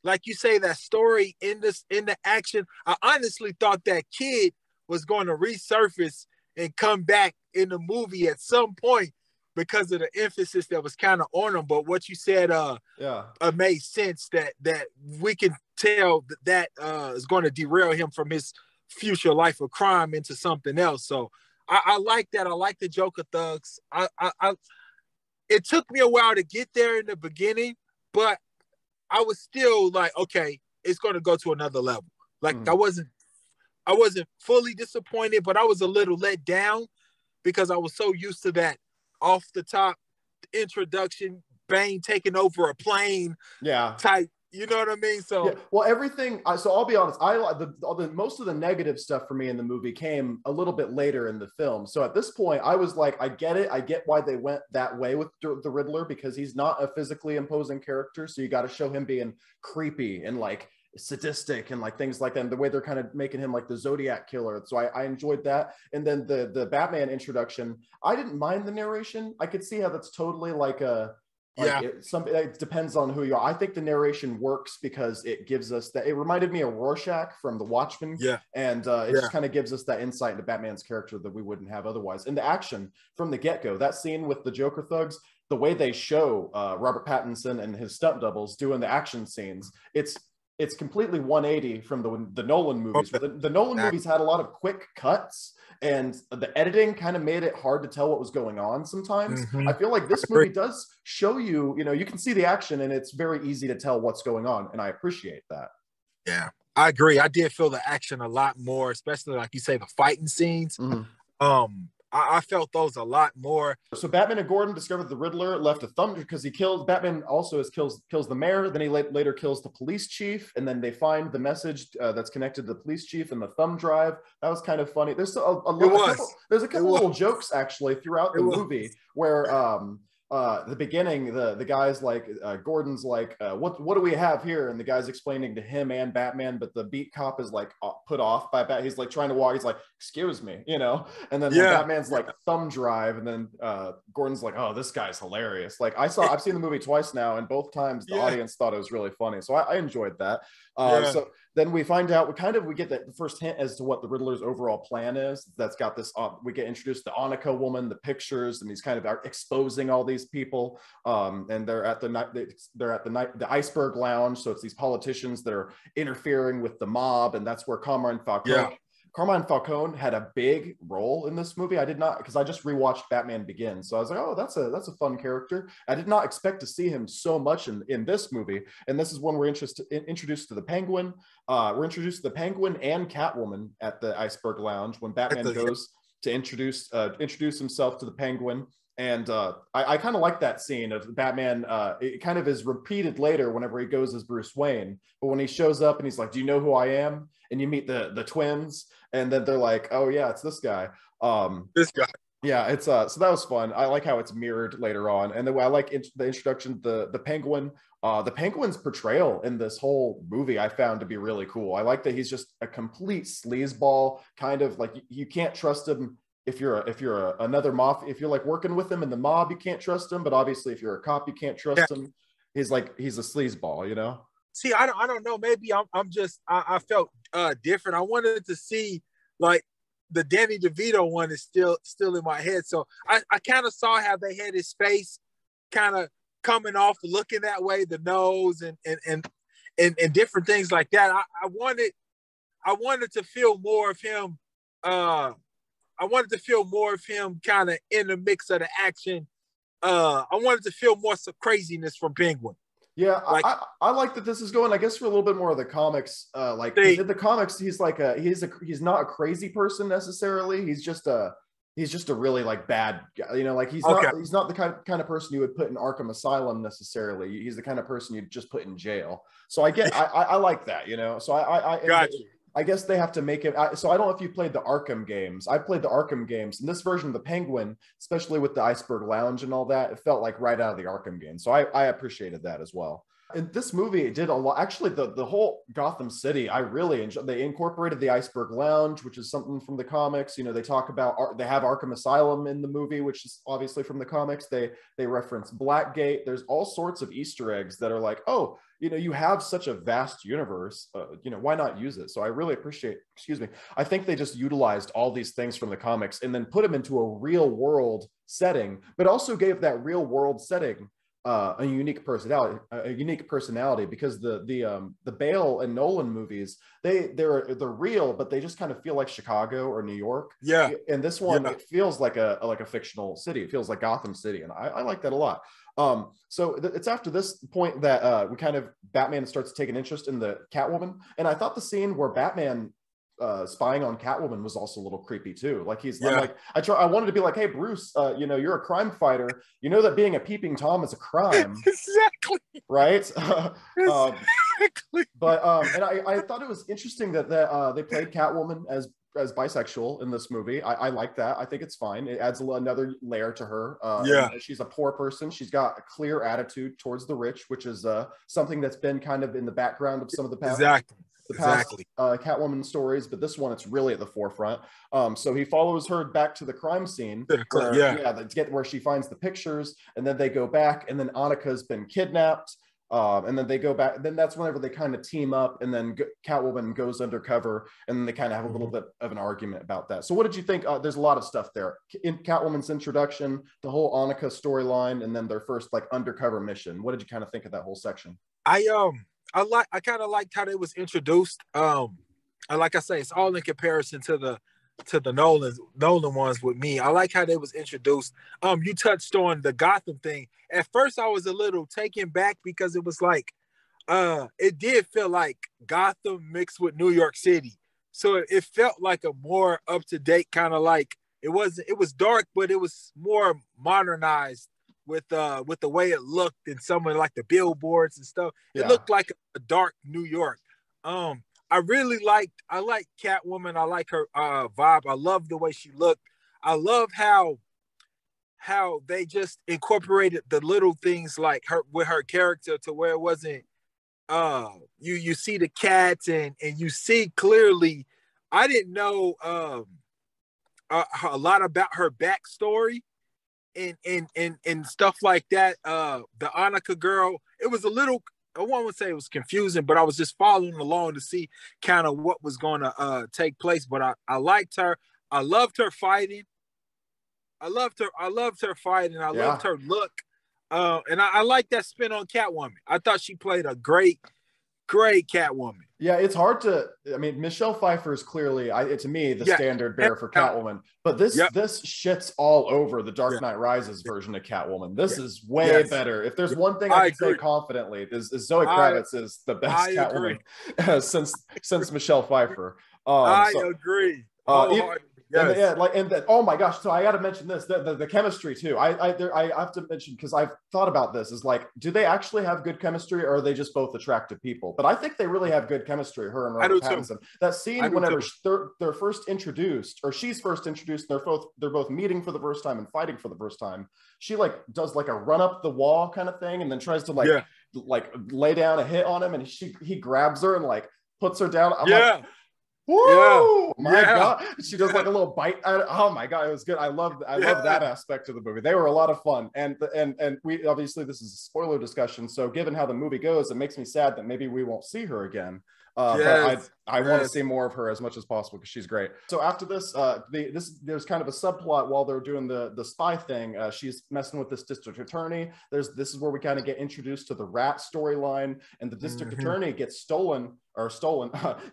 Speaker 3: like you say, that story in the action, I honestly thought that kid was going to resurface and come back in the movie at some point because of the emphasis that was kind of on him. But what you said made sense, that we can tell that is going to derail him from his future life of crime into something else. So I like that. I like the Joker thugs. It took me a while to get there in the beginning, but I was still like, okay, it's going to go to another level. Like I wasn't fully disappointed, but I was a little let down because I was so used to that off the top introduction, Bane taking over a plane type, you know what I mean? So
Speaker 1: well, everything. So I'll be honest. Most of the negative stuff for me in the movie came a little bit later in the film. So at this point, I was like, I get it. I get why they went that way with the Riddler, because he's not a physically imposing character. So you got to show him being creepy and like sadistic and like things like that, and the way they're kind of making him like the Zodiac killer. So I enjoyed that. And then the Batman introduction, I didn't mind the narration. I could see how that's totally like a it depends on who you are. I think the narration works because it gives us that. It reminded me of Rorschach from The Watchmen, and it just kind of gives us that insight into Batman's character that we wouldn't have otherwise. And the action from the get-go, that scene with the Joker thugs, the way they show Robert Pattinson and his stunt doubles doing the action scenes, it's completely 180 from the Nolan movies. The Nolan movies had a lot of quick cuts, and the editing kind of made it hard to tell what was going on sometimes. I feel like this movie does show you, you can see the action and it's very easy to tell what's going on, and I appreciate that.
Speaker 3: Yeah, I agree. I did feel the action a lot more, especially like you say, the fighting scenes. I felt those a lot more.
Speaker 1: So Batman and Gordon discovered the Riddler, left a thumb, because Batman also kills the mayor, then he later kills the police chief, and then they find the message that's connected to the police chief in the thumb drive. That was kind of funny. There's a couple little jokes actually throughout the movie where the beginning, the guy's like, Gordon's like, what do we have here? And the guy's explaining to him and Batman, but the beat cop is like put off by Batman. He's like trying to walk. He's like, excuse me, and then Batman's like thumb drive. And then Gordon's like, oh, this guy's hilarious. Like I've seen the movie twice now, and both times the audience thought it was really funny. So I enjoyed that. So then we find out, we get the first hint as to what the Riddler's overall plan is. That's got this, we get introduced to the Annika woman, the pictures, and he's kind of exposing all these people. And they're at the Iceberg Lounge. So it's these politicians that are interfering with the mob. And that's where Carmine Falcone had a big role in this movie. I did not, because I just rewatched Batman Begins. So I was like, oh, that's a fun character. I did not expect to see him so much in this movie. And this is when we're introduced to the Penguin. We're introduced to the Penguin and Catwoman at the Iceberg Lounge when Batman goes to introduce himself to the Penguin. And I kind of like that scene of Batman. It kind of is repeated later whenever he goes as Bruce Wayne. But when he shows up and he's like, do you know who I am? And you meet the twins. And then they're like, oh, yeah, it's this guy. Yeah, it's so that was fun. I like how it's mirrored later on, and I like the introduction, the penguin. The penguin's portrayal in this whole movie I found to be really cool. I like that he's just a complete sleazeball, kind of like you can't trust him if you're another mob. If you're like working with him in the mob, you can't trust him. But obviously, if you're a cop, you can't
Speaker 3: Yeah.
Speaker 1: trust him. He's a sleazeball, you know.
Speaker 3: See, I don't know. Maybe I'm just I felt different. I wanted to see like the Danny DeVito one is still in my head. So I kind of saw how they had his face kind of coming off looking that way, the nose and different things like that. I wanted to feel more of him. I wanted to feel more of him kind of in the mix of the action. I wanted to feel more craziness from Penguin.
Speaker 1: Yeah,
Speaker 3: Like,
Speaker 1: I like that this is going, I guess, for a little bit more of the comics. Like in the comics, he's he's not a crazy person necessarily. He's just a really like bad guy. You know, like he's not the kind of person you would put in Arkham Asylum necessarily. He's the kind of person you'd just put in jail. So I like that, you know. So I guess they have to make it. So I don't know if you played the Arkham games. I played the Arkham games, and this version of the Penguin, especially with the Iceberg Lounge and all that, it felt like right out of the Arkham game. So I appreciated that as well. And this movie did a lot. Actually, the whole Gotham City, I really enjoyed. They incorporated the Iceberg Lounge, which is something from the comics. You know, they talk about they have Arkham Asylum in the movie, which is obviously from the comics. They reference Blackgate. There's all sorts of Easter eggs that are like, oh, you know, you have such a vast universe. You know, why not use it? So I really appreciate. Excuse me. I think they just utilized all these things from the comics and then put them into a real world setting, but also gave that real world setting a unique personality, because the Bale and Nolan movies, they're real, but they just kind of feel like Chicago or New York.
Speaker 3: yeah.
Speaker 1: And this one, it feels like a fictional city. It feels like Gotham City, and I like that a lot. So it's after this point that Batman starts taking interest in the Catwoman, and I thought the scene where Batman spying on Catwoman was also a little creepy too. Like I wanted to be like, hey Bruce, you know, you're a crime fighter. You know that being a peeping Tom is a crime.
Speaker 3: Exactly.
Speaker 1: Right.
Speaker 3: Exactly.
Speaker 1: But and I thought it was interesting that they played Catwoman as bisexual in this movie. I like that. I think it's fine. It adds another layer to her. She's a poor person. She's got a clear attitude towards the rich, which is something that's been kind of in the background of some of the past.
Speaker 3: Exactly.
Speaker 1: Catwoman stories, but this one, it's really at the forefront. So he follows her back to the crime scene, to get where she finds the pictures, and then they go back, and then Annika's been kidnapped, and then they go back. Then that's whenever they kind of team up, and then Catwoman goes undercover, and then they kind of have a little bit of an argument about that. So what did you think? There's a lot of stuff there in Catwoman's introduction, the whole Annika storyline, and then their first like undercover mission. What did you kind of think of that whole section?
Speaker 3: I kind of liked how they was introduced. And like I say, it's all in comparison to the Nolan ones with me. I like how they was introduced. You touched on the Gotham thing. At first, I was a little taken back because it was like, it did feel like Gotham mixed with New York City. So it felt like a more up to date kind of like it was dark, but it was more modernized with the way it looked and some of like the billboards and stuff. It looked like a dark New York. I like Catwoman. I like her vibe. I love the way she looked. I love how they just incorporated the little things like her with her character to where it wasn't you see the cats and you see clearly. I didn't know a lot about her backstory and stuff like that. The Annika girl, it was a little, I won't say it was confusing, but I was just following along to see kind of what was going to take place. But I liked her. I loved her fighting. I loved her fighting. I loved her look. And I like that spin on Catwoman. I thought she played a great Catwoman.
Speaker 1: Yeah, it's hard to. I mean, Michelle Pfeiffer is clearly, to me, the standard bearer for Catwoman. But this shits all over the Dark Knight Rises version of Catwoman. This is way better. If there's one thing I can say confidently, is Zoe Kravitz is the best Catwoman since Michelle Pfeiffer.
Speaker 3: I agree. Yes.
Speaker 1: Yeah, like, and then, oh my gosh, so I got to mention this, the chemistry too. I have to mention, because I've thought about this, is like, do they actually have good chemistry, or are they just both attractive people? But I think they really have good chemistry, her and
Speaker 3: I
Speaker 1: Robert
Speaker 3: do too.
Speaker 1: Pattinson. That scene
Speaker 3: I do
Speaker 1: whenever
Speaker 3: too.
Speaker 1: they're first introduced, or she's first introduced, and they're both meeting for the first time and fighting for the first time. She like does like a run up the wall kind of thing, and then tries to
Speaker 3: Yeah.
Speaker 1: like lay down a hit on him, and he grabs her and like puts her down. I'm like,
Speaker 3: Yeah. Yeah.
Speaker 1: woo! My
Speaker 3: Yeah.
Speaker 1: God, she does like a little bite. Oh my God, it was good. I love that aspect of the movie. They were a lot of fun, and we obviously, this is a spoiler discussion. So given how the movie goes, it makes me sad that maybe we won't see her again. But I want to see more of her as much as possible, because she's great. So after this, there's kind of a subplot while they're doing the spy thing. She's messing with this district attorney. This is where we kind of get introduced to the rat storyline, and the district attorney gets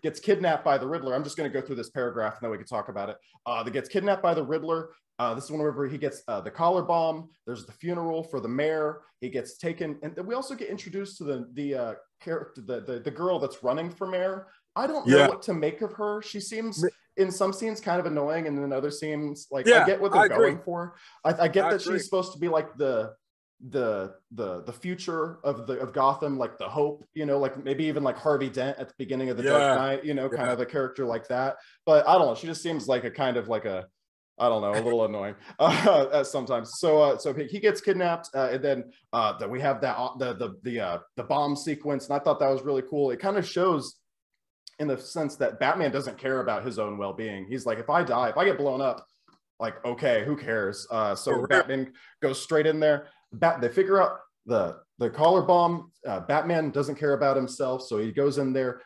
Speaker 1: gets kidnapped by the Riddler. I'm just going to go through this paragraph and then we can talk about it. That gets kidnapped by the Riddler. This is whenever he gets the collar bomb. There's the funeral for the mayor. He gets taken, and we also get introduced to the character, the girl that's running for mayor. I don't know what to make of her. She seems in some scenes kind of annoying, and in other scenes, like, I get what they're going for. I get that she's supposed to be like the future of Gotham, like the hope, like maybe even like Harvey Dent at the beginning of the Dark Knight, kind of a character like that. But I don't know, she just seems like a kind of like a, I don't know, a little annoying sometimes. So he gets kidnapped, and then we have that the bomb sequence, and I thought that was really cool. It kind of shows, in the sense that Batman doesn't care about his own well-being. He's like, if I die, if I get blown up, like, okay, who cares? So Batman goes straight in there. They figure out the collar bomb. Batman doesn't care about himself, so he goes in there,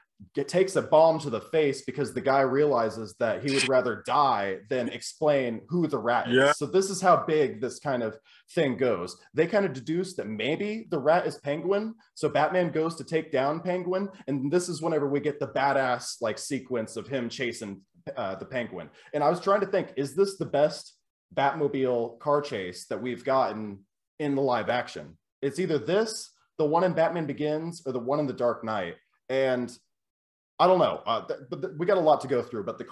Speaker 1: takes a bomb to the face, because the guy realizes that he would rather die than explain who the rat is. So this is how big this kind of thing goes. They kind of deduce that maybe the rat is Penguin, so Batman goes to take down Penguin, and this is whenever we get the badass like sequence of him chasing the Penguin. And I was trying to think, is this the best Batmobile car chase that we've gotten in the live action? It's either this, the one in Batman Begins, or the one in The Dark Knight. And I don't know, but we got a lot to go through. But the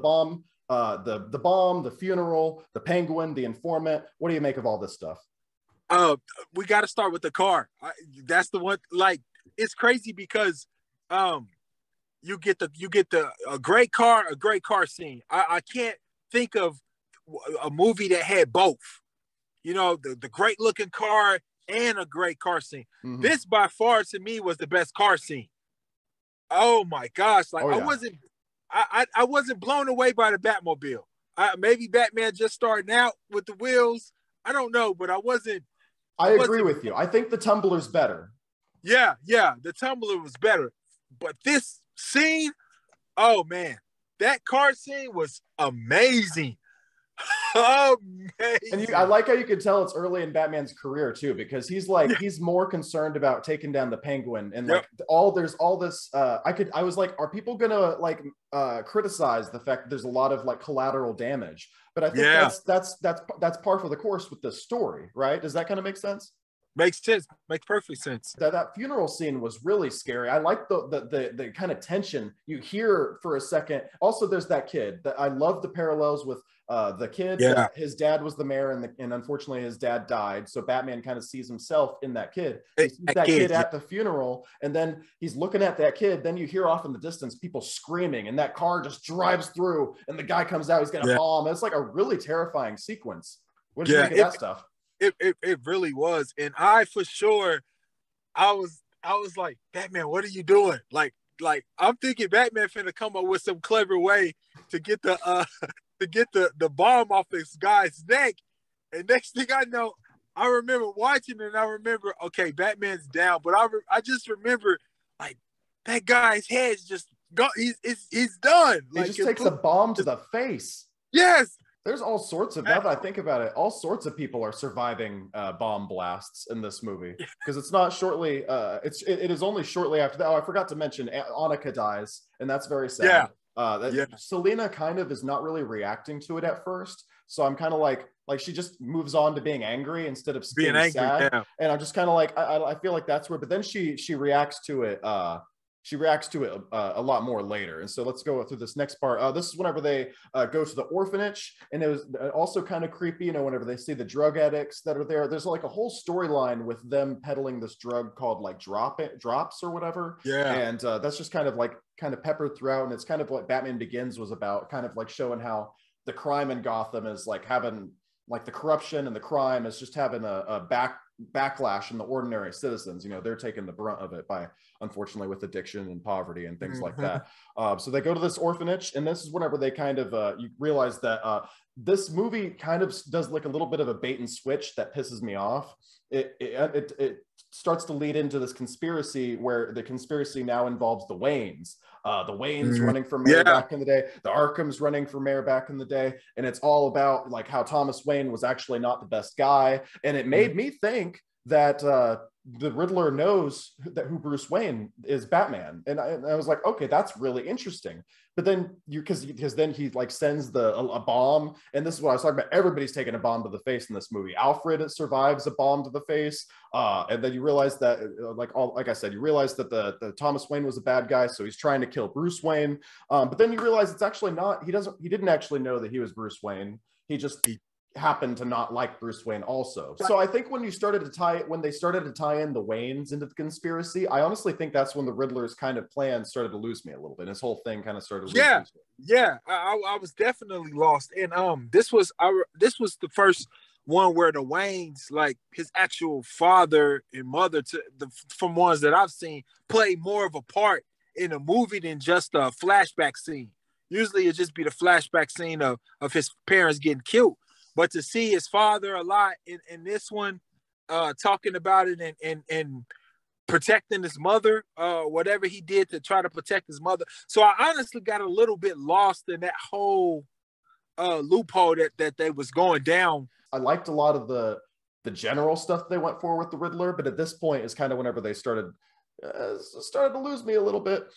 Speaker 1: bomb, the funeral, the Penguin, the informant. What do you make of all this stuff?
Speaker 3: We got to start with the car. That's the one. Like, it's crazy because you get a great car scene. I can't think of a movie that had both. The great looking car and a great car scene. This by far to me was the best car scene. Oh my gosh! Like, I wasn't blown away by the Batmobile. Maybe Batman just starting out with the wheels. I don't know, but I wasn't.
Speaker 1: I agree with you. I think the Tumbler's better.
Speaker 3: Yeah, the Tumbler was better, but this scene, oh man, that car scene was amazing. Amazing.
Speaker 1: And I like how you can tell it's early in Batman's career too, because he's more concerned about taking down the Penguin, and there's all this. I was like, are people gonna like criticize the fact that there's a lot of like collateral damage? But I think that's par for the course with this story, right? Does that kind of make sense?
Speaker 3: Makes sense. Makes perfect sense.
Speaker 1: That funeral scene was really scary. I like the kind of tension you hear for a second. Also, there's that kid that I love the parallels with the kid. His dad was the mayor, and unfortunately his dad died. So Batman kind of sees himself in that kid. He sees that kid at the funeral, and then he's looking at that kid. Then you hear off in the distance people screaming, and that car just drives through, and the guy comes out. He's got a bomb. It's like a really terrifying sequence. What did you think of that stuff?
Speaker 3: It really was. And I was like, Batman, what are you doing? Like I'm thinking Batman finna come up with some clever way to get the bomb off this guy's neck. And next thing I know, I remember watching it, and I remember, okay, Batman's down, but I just remember, like, that guy's head's just gone. He's done.
Speaker 1: He just takes a bomb to the face.
Speaker 3: Yes.
Speaker 1: There's all sorts of, now that I think about it, all sorts of people are surviving bomb blasts in this movie, because it's not shortly, it is only shortly after that. Oh, I forgot to mention, Annika dies, and that's very sad. Selina kind of is not really reacting to it at first, so I'm kind of like she just moves on to being angry instead of being sad. And I'm just kind of like, I feel like that's where, but then she reacts to it. she reacts to it a lot more later. And so let's go through this next part. This is whenever they go to the orphanage, and it was also kind of creepy, you know, whenever they see the drug addicts that are there. There's like a whole storyline with them peddling this drug called like drops or whatever.
Speaker 3: Yeah.
Speaker 1: And that's just kind of peppered throughout. And it's kind of what Batman Begins was about, kind of like showing how the crime in Gotham is like having like the corruption and the crime is just having a backlash in the ordinary citizens. You know, they're taking the brunt of it by, unfortunately, with addiction and poverty and things like that. So they go to this orphanage, and this is whenever they kind of you realize that this movie kind of does like a little bit of a bait and switch that pisses me off. It starts to lead into this conspiracy where the conspiracy now involves the Waynes. The Waynes running for mayor back in the day, the Arkhams running for mayor back in the day, and it's all about like how Thomas Wayne was actually not the best guy. And it made me think that the Riddler knows who Bruce Wayne is, Batman, and I was like, okay, that's really interesting. But then because then he like sends a bomb, and this is what I was talking about. Everybody's taking a bomb to the face in this movie. Alfred survives a bomb to the face, and then you realize that like I said, you realize that the Thomas Wayne was a bad guy, so he's trying to kill Bruce Wayne. But then you realize it's actually not. He didn't actually know that he was Bruce Wayne. He happened to not like Bruce Wayne also. So I think when they started to tie in the Waynes into the conspiracy, I honestly think that's when the Riddler's kind of plan started to lose me a little bit. His whole thing kind of started to lose me.
Speaker 3: I was definitely lost. And this was the first one where the Waynes, like his actual father and mother, from ones that I've seen, play more of a part in a movie than just a flashback scene. Usually it just be the flashback scene of his parents getting killed. But to see his father a lot in this one, talking about it and protecting his mother, whatever he did to try to protect his mother. So I honestly got a little bit lost in that whole loophole that they was going down.
Speaker 1: I liked a lot of the general stuff they went for with the Riddler, but at this point is kind of whenever they started to lose me a little bit.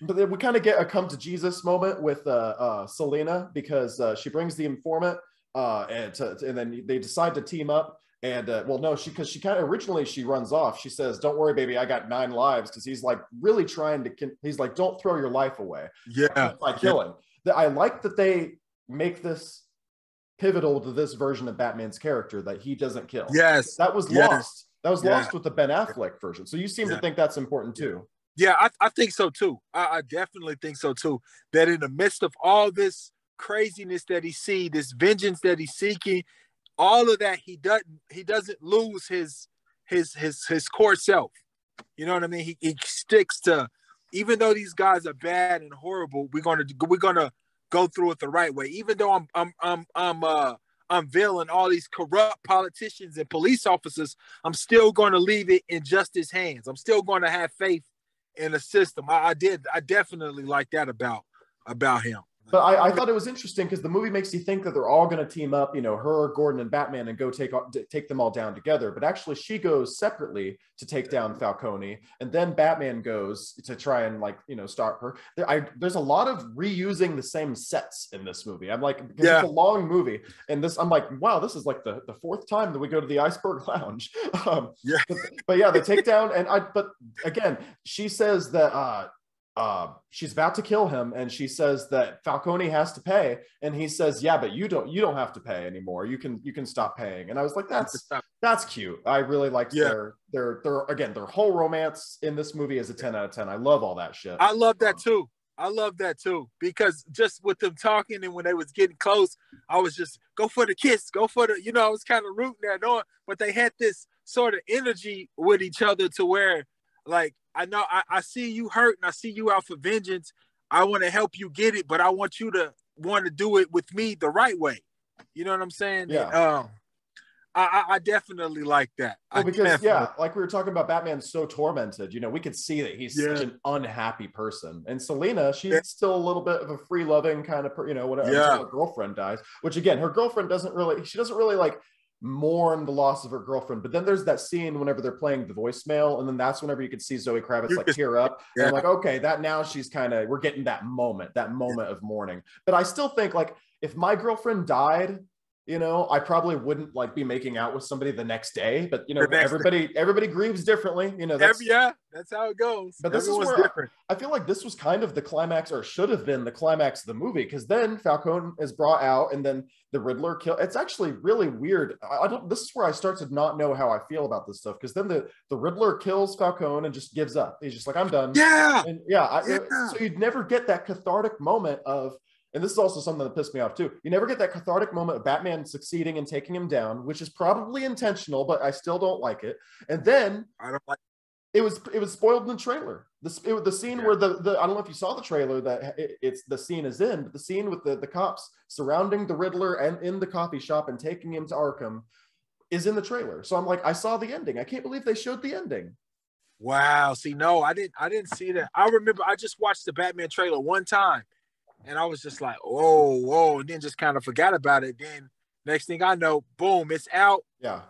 Speaker 1: But then we kind of get a come to Jesus moment with Selina, because she brings the informant, and then they decide to team up. And because she kind of originally she runs off. She says, "Don't worry, baby, I got 9 lives," because he's like really trying to. He's like, "Don't throw your life away." By killing. I like that they make this pivotal to this version of Batman's character, that he doesn't kill.
Speaker 3: Yes,
Speaker 1: that was lost. That was lost with the Ben Affleck version. So you seem to think that's important too.
Speaker 3: Yeah, I think so too. I definitely think so too. That in the midst of all this craziness that he sees, this vengeance that he's seeking, all of that, he doesn't lose his core self. You know what I mean? He sticks to, even though these guys are bad and horrible, we're gonna go through it the right way. Even though I'm veiling all these corrupt politicians and police officers, I'm still going to leave it in justice's hands. I'm still going to have faith in the system. I definitely like that about him.
Speaker 1: But I thought it was interesting because the movie makes you think that they're all going to team up, you know, her, Gordon, and Batman, and go take them all down together. But actually, she goes separately to take down Falcone, and then Batman goes to try and, like, you know, stop her. There's a lot of reusing the same sets in this movie. I'm like, because it's a long movie, and I'm like, wow, this is like the 4th time that we go to the Iceberg Lounge. But yeah, they take down, but again, she says that she's about to kill him, and she says that Falcone has to pay, and he says, yeah, but you don't have to pay anymore. You can stop paying. And I was like, that's cute. I really liked their whole romance in this movie is a 10 out of 10. I love all that shit.
Speaker 3: I love that too. Because just with them talking, and when they was getting close, I was just go for the kiss, go for the, you know, I was kind of rooting there, knowing, but they had this sort of energy with each other to where, like, I know I see you hurt and I see you out for vengeance. I want to help you get it, but I want you to want to do it with me the right way. You know what I'm saying?
Speaker 1: Yeah.
Speaker 3: I definitely like that.
Speaker 1: Well, because like we were talking about, Batman's so tormented. You know, we could see that he's such an unhappy person. And Selina, she's still a little bit of a free-loving kind of, you know, whatever. Until her girlfriend dies. Which again, her girlfriend doesn't really like mourn the loss of her girlfriend, but then there's that scene whenever they're playing the voicemail, and then that's whenever you can see Zoe Kravitz like tear up. And I'm like, okay, that now she's kind of, we're getting that moment of mourning. But I still think, like, if my girlfriend died, You know, I probably wouldn't like be making out with somebody the next day, but you know,
Speaker 3: The next
Speaker 1: everybody grieves differently. You know, that's
Speaker 3: yeah, that's how it goes.
Speaker 1: but this
Speaker 3: Everyone's
Speaker 1: is where
Speaker 3: different.
Speaker 1: I feel like this was kind of the climax, or should have been the climax of the movie, because then Falcone is brought out, and then the Riddler kill. It's actually really weird. I don't. This is where I start to not know how I feel about this stuff, because then the Riddler kills Falcone and just gives up. He's just like, I'm done.
Speaker 3: Yeah.
Speaker 1: And yeah. So you'd never get that cathartic moment of. And this is also something that pissed me off too. You never get that cathartic moment of Batman succeeding and taking him down, which is probably intentional, but I still don't like it. And then
Speaker 3: I don't like.
Speaker 1: it was spoiled in the trailer. The scene where the I don't know if you saw the trailer that it's the scene is in, but the scene with the cops surrounding the Riddler and in the coffee shop and taking him to Arkham is in the trailer. So I'm like, I saw the ending. I can't believe they showed the ending.
Speaker 3: Wow. See, no, I didn't see that. I remember I just watched the Batman trailer one time. And I was just like, whoa, and then just kind of forgot about it. Then next thing I know, boom, it's out.
Speaker 1: Yeah.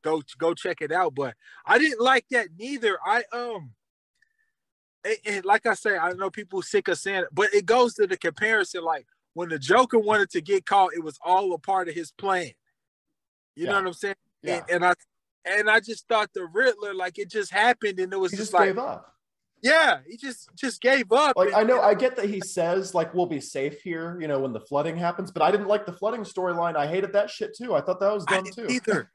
Speaker 3: Go check it out. But I didn't like that neither. And like I say, I know people sick of saying it, but it goes to the comparison. Like when the Joker wanted to get caught, it was all a part of his plan. You know what I'm saying?
Speaker 1: Yeah.
Speaker 3: And I just thought the Riddler, like it just happened, and it was
Speaker 1: He
Speaker 3: just
Speaker 1: just
Speaker 3: like,
Speaker 1: gave up.
Speaker 3: yeah, he just gave up.
Speaker 1: Like, I know, I get that he says, like, we'll be safe here, you know, when the flooding happens, but I didn't like the flooding storyline. I hated that shit too. I thought that was dumb too.
Speaker 3: Either.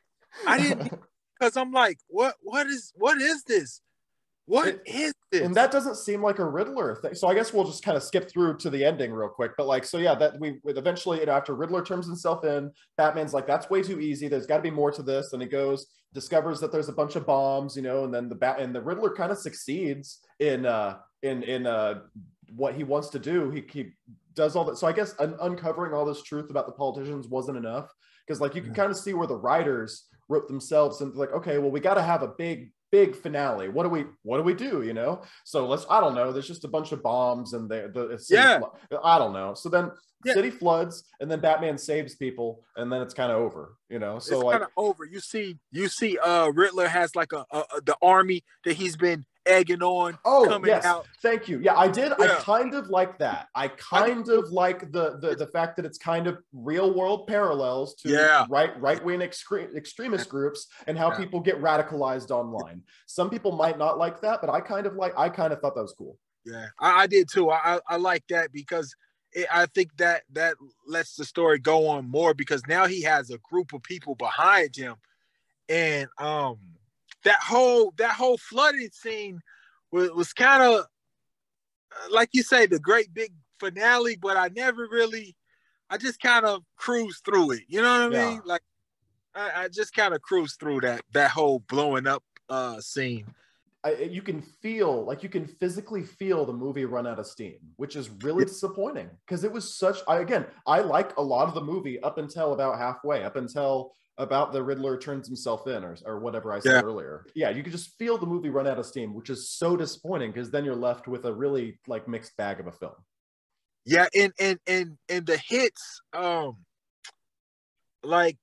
Speaker 3: I didn't, because I'm like, what is this? What is this?
Speaker 1: And that doesn't seem like a Riddler thing. So I guess we'll just kind of skip through to the ending real quick. But like, so yeah, that we eventually, you know, after Riddler turns himself in, Batman's like, that's way too easy. There's got to be more to this. And he goes, discovers that there's a bunch of bombs, you know, and then the Riddler kind of succeeds in what he wants to do. He does all that. So I guess uncovering all this truth about the politicians wasn't enough, because like you can kind of see where the writers wrote themselves and like, okay, well, we got to have a big finale. What do we do, you know? So I don't know, there's just a bunch of bombs and I don't know. So then city floods, and then Batman saves people, and then it's kind of over, you know? So it's like kind of
Speaker 3: over. You see Riddler has like the army that he's been egging on.
Speaker 1: Coming out. Thank you. Yeah, I did. Yeah. I kind of like that. I kind of like the fact that it's kind of real world parallels to right-wing extremist groups and how people get radicalized online. Some people might not like that, but I kind of thought that was cool.
Speaker 3: Yeah, I did too. I like that because I think that lets the story go on more, because now he has a group of people behind him, and that whole flooding scene was kind of like you say, the great big finale, but I just kind of cruised through it. You know what I mean? Like I just kind of cruised through that whole blowing up scene.
Speaker 1: You can physically feel the movie run out of steam, which is really disappointing, because it was I like a lot of the movie up until about halfway, up until about the Riddler turns himself in or whatever I said earlier. Yeah, you can just feel the movie run out of steam, which is so disappointing, because then you're left with a really like mixed bag of a film.
Speaker 3: Yeah, and the hits, like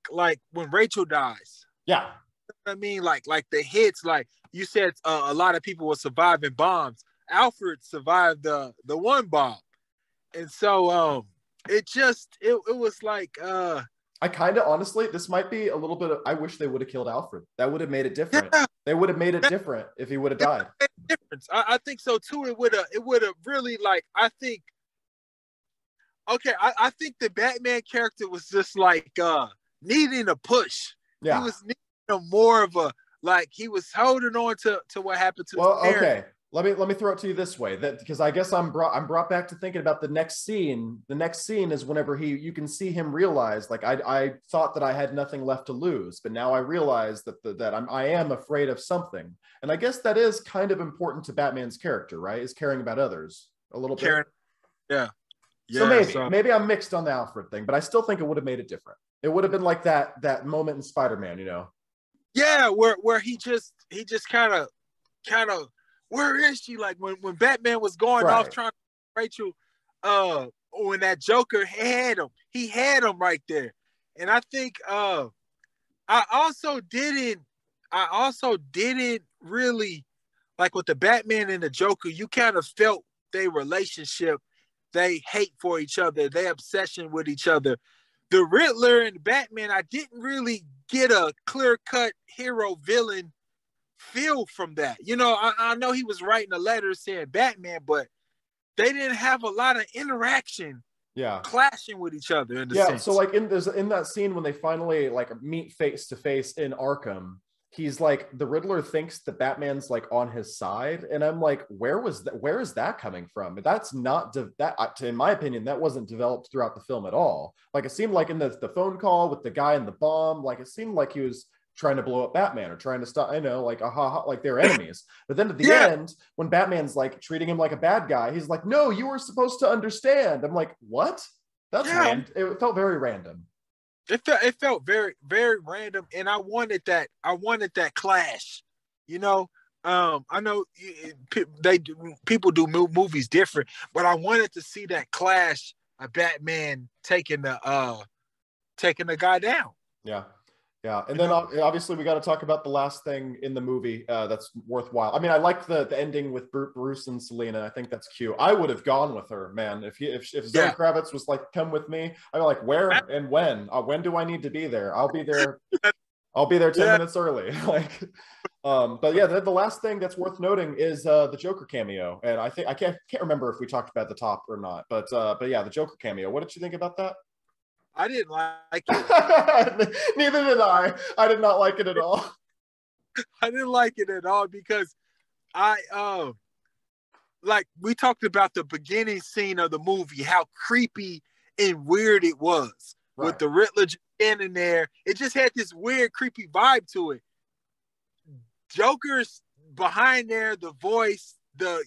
Speaker 3: when Rachel dies.
Speaker 1: Yeah.
Speaker 3: I mean, like the hits, like you said, a lot of people were surviving bombs. Alfred survived the one bomb, and so it was like
Speaker 1: I kind of honestly, this might be a little bit of, I wish they would have killed Alfred. That would have made it different. Yeah, they would have made it different if he would have died.
Speaker 3: Difference. I think so too. It would have really, like, I think. Okay, I think the Batman character was just like needing a push. Yeah, he was needing more of a, like, he was holding on to what happened to his parents.
Speaker 1: Okay. Let me throw it to you this way, that because I guess I'm brought back to thinking about the next scene. The next scene is whenever you can see him realize, like, I thought that I had nothing left to lose, but now I realize that I am afraid of something. And I guess that is kind of important to Batman's character, right? Is caring about others a little bit.
Speaker 3: Yeah.
Speaker 1: So maybe I'm mixed on the Alfred thing, but I still think it would have made it different. It would have been like that moment in Spider-Man, you know?
Speaker 3: Yeah, where he just kind of, where is she? Like when Batman was going off trying to Rachel, when that Joker had him right there. And I think I also didn't really, like with the Batman and the Joker, you kind of felt their relationship, they hate for each other, their obsession with each other. the Riddler and Batman, I didn't really get a clear-cut hero-villain feel from that. You know, I know he was writing a letter saying Batman, but they didn't have a lot of interaction.
Speaker 1: Yeah,
Speaker 3: clashing with each other in the
Speaker 1: yeah.
Speaker 3: sense.
Speaker 1: So like in that scene when they finally like meet face to face in Arkham, he's like, the Riddler thinks that Batman's like on his side, and I'm like, where is that coming from? That's not in my opinion, that wasn't developed throughout the film at all. Like it seemed like in the phone call with the guy and the bomb, like it seemed like he was trying to blow up Batman or trying to stop, I know, like like they're enemies. But then at the end, when Batman's like treating him like a bad guy, he's like, no, you were supposed to understand. I'm like, what? That's random. It felt very random.
Speaker 3: It felt very, very random, and I wanted that clash. You know, I know people do movies different, but I wanted to see that clash of Batman taking the guy down.
Speaker 1: Yeah. Yeah, and then obviously we got to talk about the last thing in the movie that's worthwhile. I mean, I like the ending with Bruce and Selena. I think that's cute. I would have gone with her, man. If Zoe Kravitz was like, "Come with me," I'd be like, "Where and when? When do I need to be there? I'll be there. I'll be there 10 minutes early." Like, but yeah, the last thing that's worth noting is the Joker cameo, and I think I can't remember if we talked about the top or not, but yeah, the Joker cameo. What did you think about that?
Speaker 3: I didn't like it.
Speaker 1: Neither did I. I did not like it at all.
Speaker 3: I didn't like it at all because like we talked about the beginning scene of the movie, how creepy and weird it was with the Riddler standing there. It just had this weird, creepy vibe to it. Joker's behind there, the voice,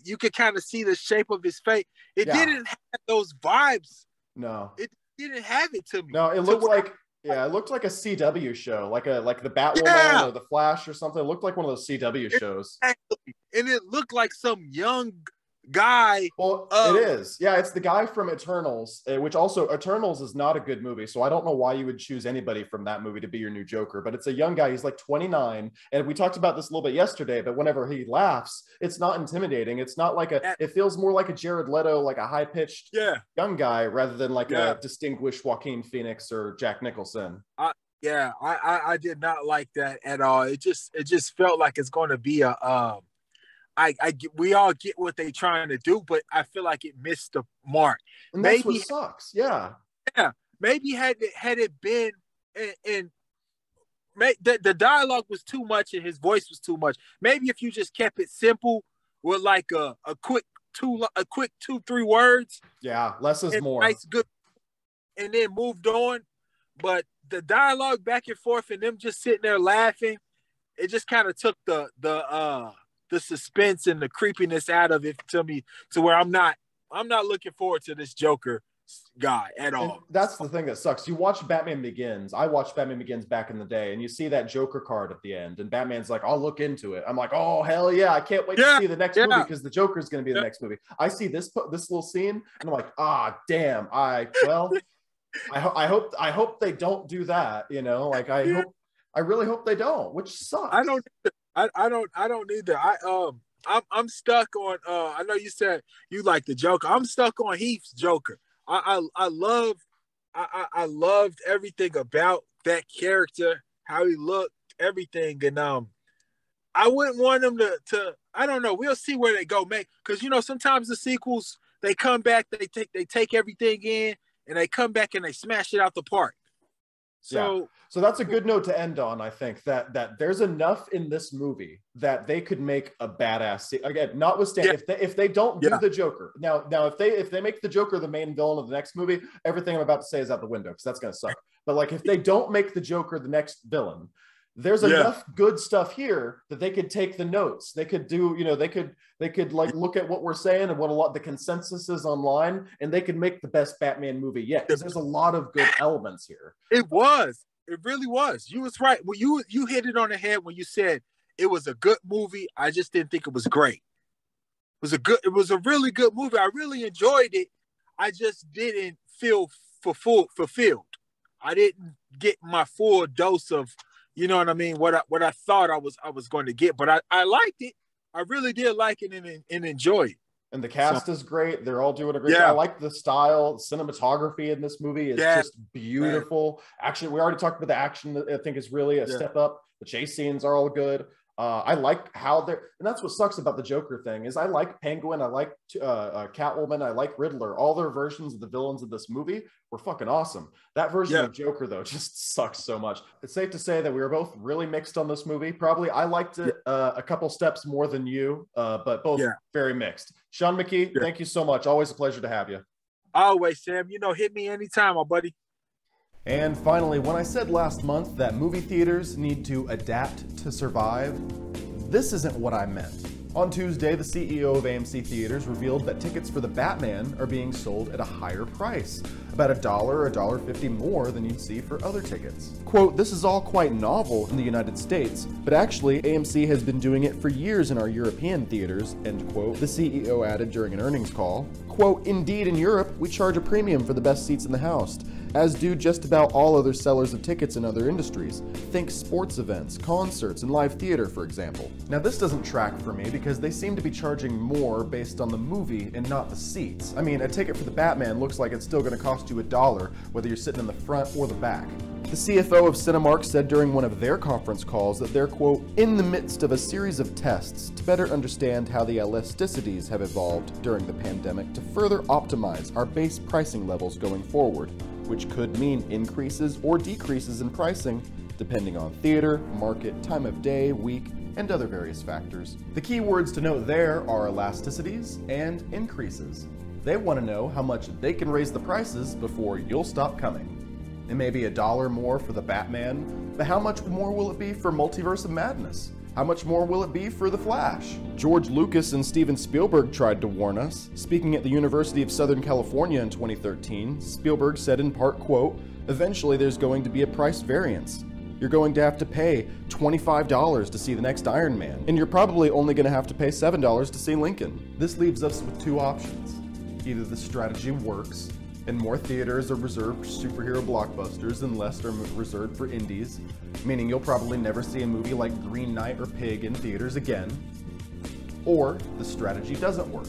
Speaker 3: you could kind of see the shape of his face. It didn't have those vibes.
Speaker 1: No.
Speaker 3: It didn't have it to me.
Speaker 1: No, it looked like it looked like a CW show, like the Batwoman or the Flash or something. It looked like one of those CW shows.
Speaker 3: Exactly. And it looked like some young guy.
Speaker 1: Well, it is. Yeah, it's the guy from Eternals, which also Eternals is not a good movie. So I don't know why you would choose anybody from that movie to be your new Joker, but it's a young guy. He's like 29. And we talked about this a little bit yesterday, but whenever he laughs, it's not intimidating. It's not like it feels more like a Jared Leto, like a high-pitched young guy rather than like a distinguished Joaquin Phoenix or Jack Nicholson.
Speaker 3: I did not like that at all. It just felt like it's going to be a we all get what they're trying to do, but I feel like it missed the mark.
Speaker 1: And that's what sucks. Yeah.
Speaker 3: Maybe had it been the dialogue was too much and his voice was too much. Maybe if you just kept it simple with like a quick 2-3 words.
Speaker 1: Yeah, less is more.
Speaker 3: Nice, good, and then moved on. But the dialogue back and forth and them just sitting there laughing, it just kind of took the suspense and the creepiness out of it to me, to where I'm not looking forward to this Joker guy at all.
Speaker 1: And that's the thing that sucks. You watch Batman Begins. I watched Batman Begins back in the day, and you see that Joker card at the end, and Batman's like, "I'll look into it." I'm like, "Oh hell yeah! I can't wait to see the next movie because the Joker's going to be the next movie." I see this little scene, and I'm like, "Ah, damn! I hope they don't do that. You know, like I really hope they don't, which sucks.
Speaker 3: I don't either. I'm stuck on. I know you said you like the Joker. I'm stuck on Heath's Joker. I loved everything about that character, how he looked, everything, and I wouldn't want him to. I don't know. We'll see where they go, because sometimes the sequels they come back, they take everything in, and they come back and they smash it out the park. So that's a good note to end on. I think that there's enough in this movie that they could make a badass again. Notwithstanding, if they don't do the Joker now, if they make the Joker the main villain of the next movie, everything I'm about to say is out the window because that's gonna suck. But like if they don't make the Joker the next villain, there's enough good stuff here that they could take the notes. They could do, they could like look at what we're saying and what the consensus is online, and they could make the best Batman movie yet. Because there's a lot of good elements here. It really was. You was right. Well, you hit it on the head when you said it was a good movie. I just didn't think it was great. It was a really good movie. I really enjoyed it. I just didn't feel fulfilled. I didn't get my full dose of, you know what I mean? What I thought I was going to get, but I liked it. I really did like it and enjoy it.
Speaker 1: And the cast is great. They're all doing a great
Speaker 3: Yeah.
Speaker 1: job. I like the style. Cinematography in this movie is
Speaker 3: Yeah.
Speaker 1: just beautiful. Actually, we already talked about the action. That I think is really a step up. The chase scenes are all good. I like how they're, and that's what sucks about the Joker thing is I like Penguin, I like Catwoman, I like Riddler. All their versions of the villains of this movie were fucking awesome. That version of Joker though just sucks so much. It's safe to say that we were both really mixed on this movie. Probably I liked it a couple steps more than you, but both very mixed. Shaun McKee, thank you so much. Always a pleasure to have you.
Speaker 3: Always, Sam. You know, hit me anytime, my buddy.
Speaker 1: And finally, when I said last month that movie theaters need to adapt to survive, this isn't what I meant. On Tuesday, the CEO of AMC Theaters revealed that tickets for The Batman are being sold at a higher price, about $1 or $1.50 more than you'd see for other tickets. Quote, "This is all quite novel in the United States, but actually AMC has been doing it for years in our European theaters," end quote, the CEO added during an earnings call. Quote, "Indeed, in Europe, we charge a premium for the best seats in the house, as do just about all other sellers of tickets in other industries. Think sports events, concerts, and live theater, for example." Now this doesn't track for me because they seem to be charging more based on the movie and not the seats. I mean, a ticket for The Batman looks like it's still going to cost you $1, whether you're sitting in the front or the back. The CFO of Cinemark said during one of their conference calls that they're, quote, "in the midst of a series of tests to better understand how the elasticities have evolved during the pandemic to further optimize our base pricing levels going forward, which could mean increases or decreases in pricing depending on theater, market, time of day, week, and other various factors." The key words to note there are elasticities and increases. They want to know how much they can raise the prices before you'll stop coming. It may be $1 more for The Batman, but how much more will it be for Multiverse of Madness? How much more will it be for The Flash? George Lucas and Steven Spielberg tried to warn us. Speaking at the University of Southern California in 2013, Spielberg said in part, quote, "Eventually there's going to be a price variance. You're going to have to pay $25 to see the next Iron Man, and you're probably only going to have to pay $7 to see Lincoln." This leaves us with two options. Either the strategy works, and more theaters are reserved for superhero blockbusters and less are reserved for indies, meaning you'll probably never see a movie like Green Knight or Pig in theaters again. Or the strategy doesn't work.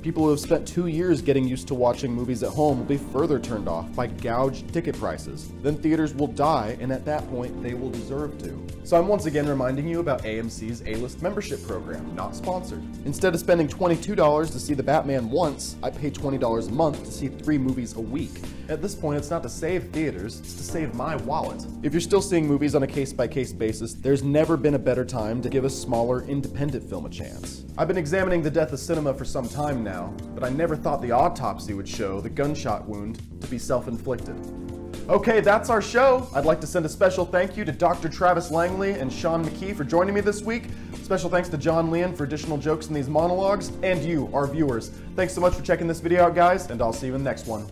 Speaker 1: People who have spent 2 years getting used to watching movies at home will be further turned off by gouged ticket prices. Then theaters will die, and at that point, they will deserve to. So I'm once again reminding you about AMC's A-List membership program, not sponsored. Instead of spending $22 to see The Batman once, I pay $20 a month to see 3 movies a week. At this point, it's not to save theaters, it's to save my wallet. If you're still seeing movies on a case-by-case basis, there's never been a better time to give a smaller, independent film a chance. I've been examining the death of cinema for some time now, but I never thought the autopsy would show the gunshot wound to be self-inflicted. Okay, that's our show. I'd like to send a special thank you to Dr. Travis Langley and Shaun McKee for joining me this week. Special thanks to John Leon for additional jokes in these monologues, and you, our viewers. Thanks so much for checking this video out, guys, and I'll see you in the next one.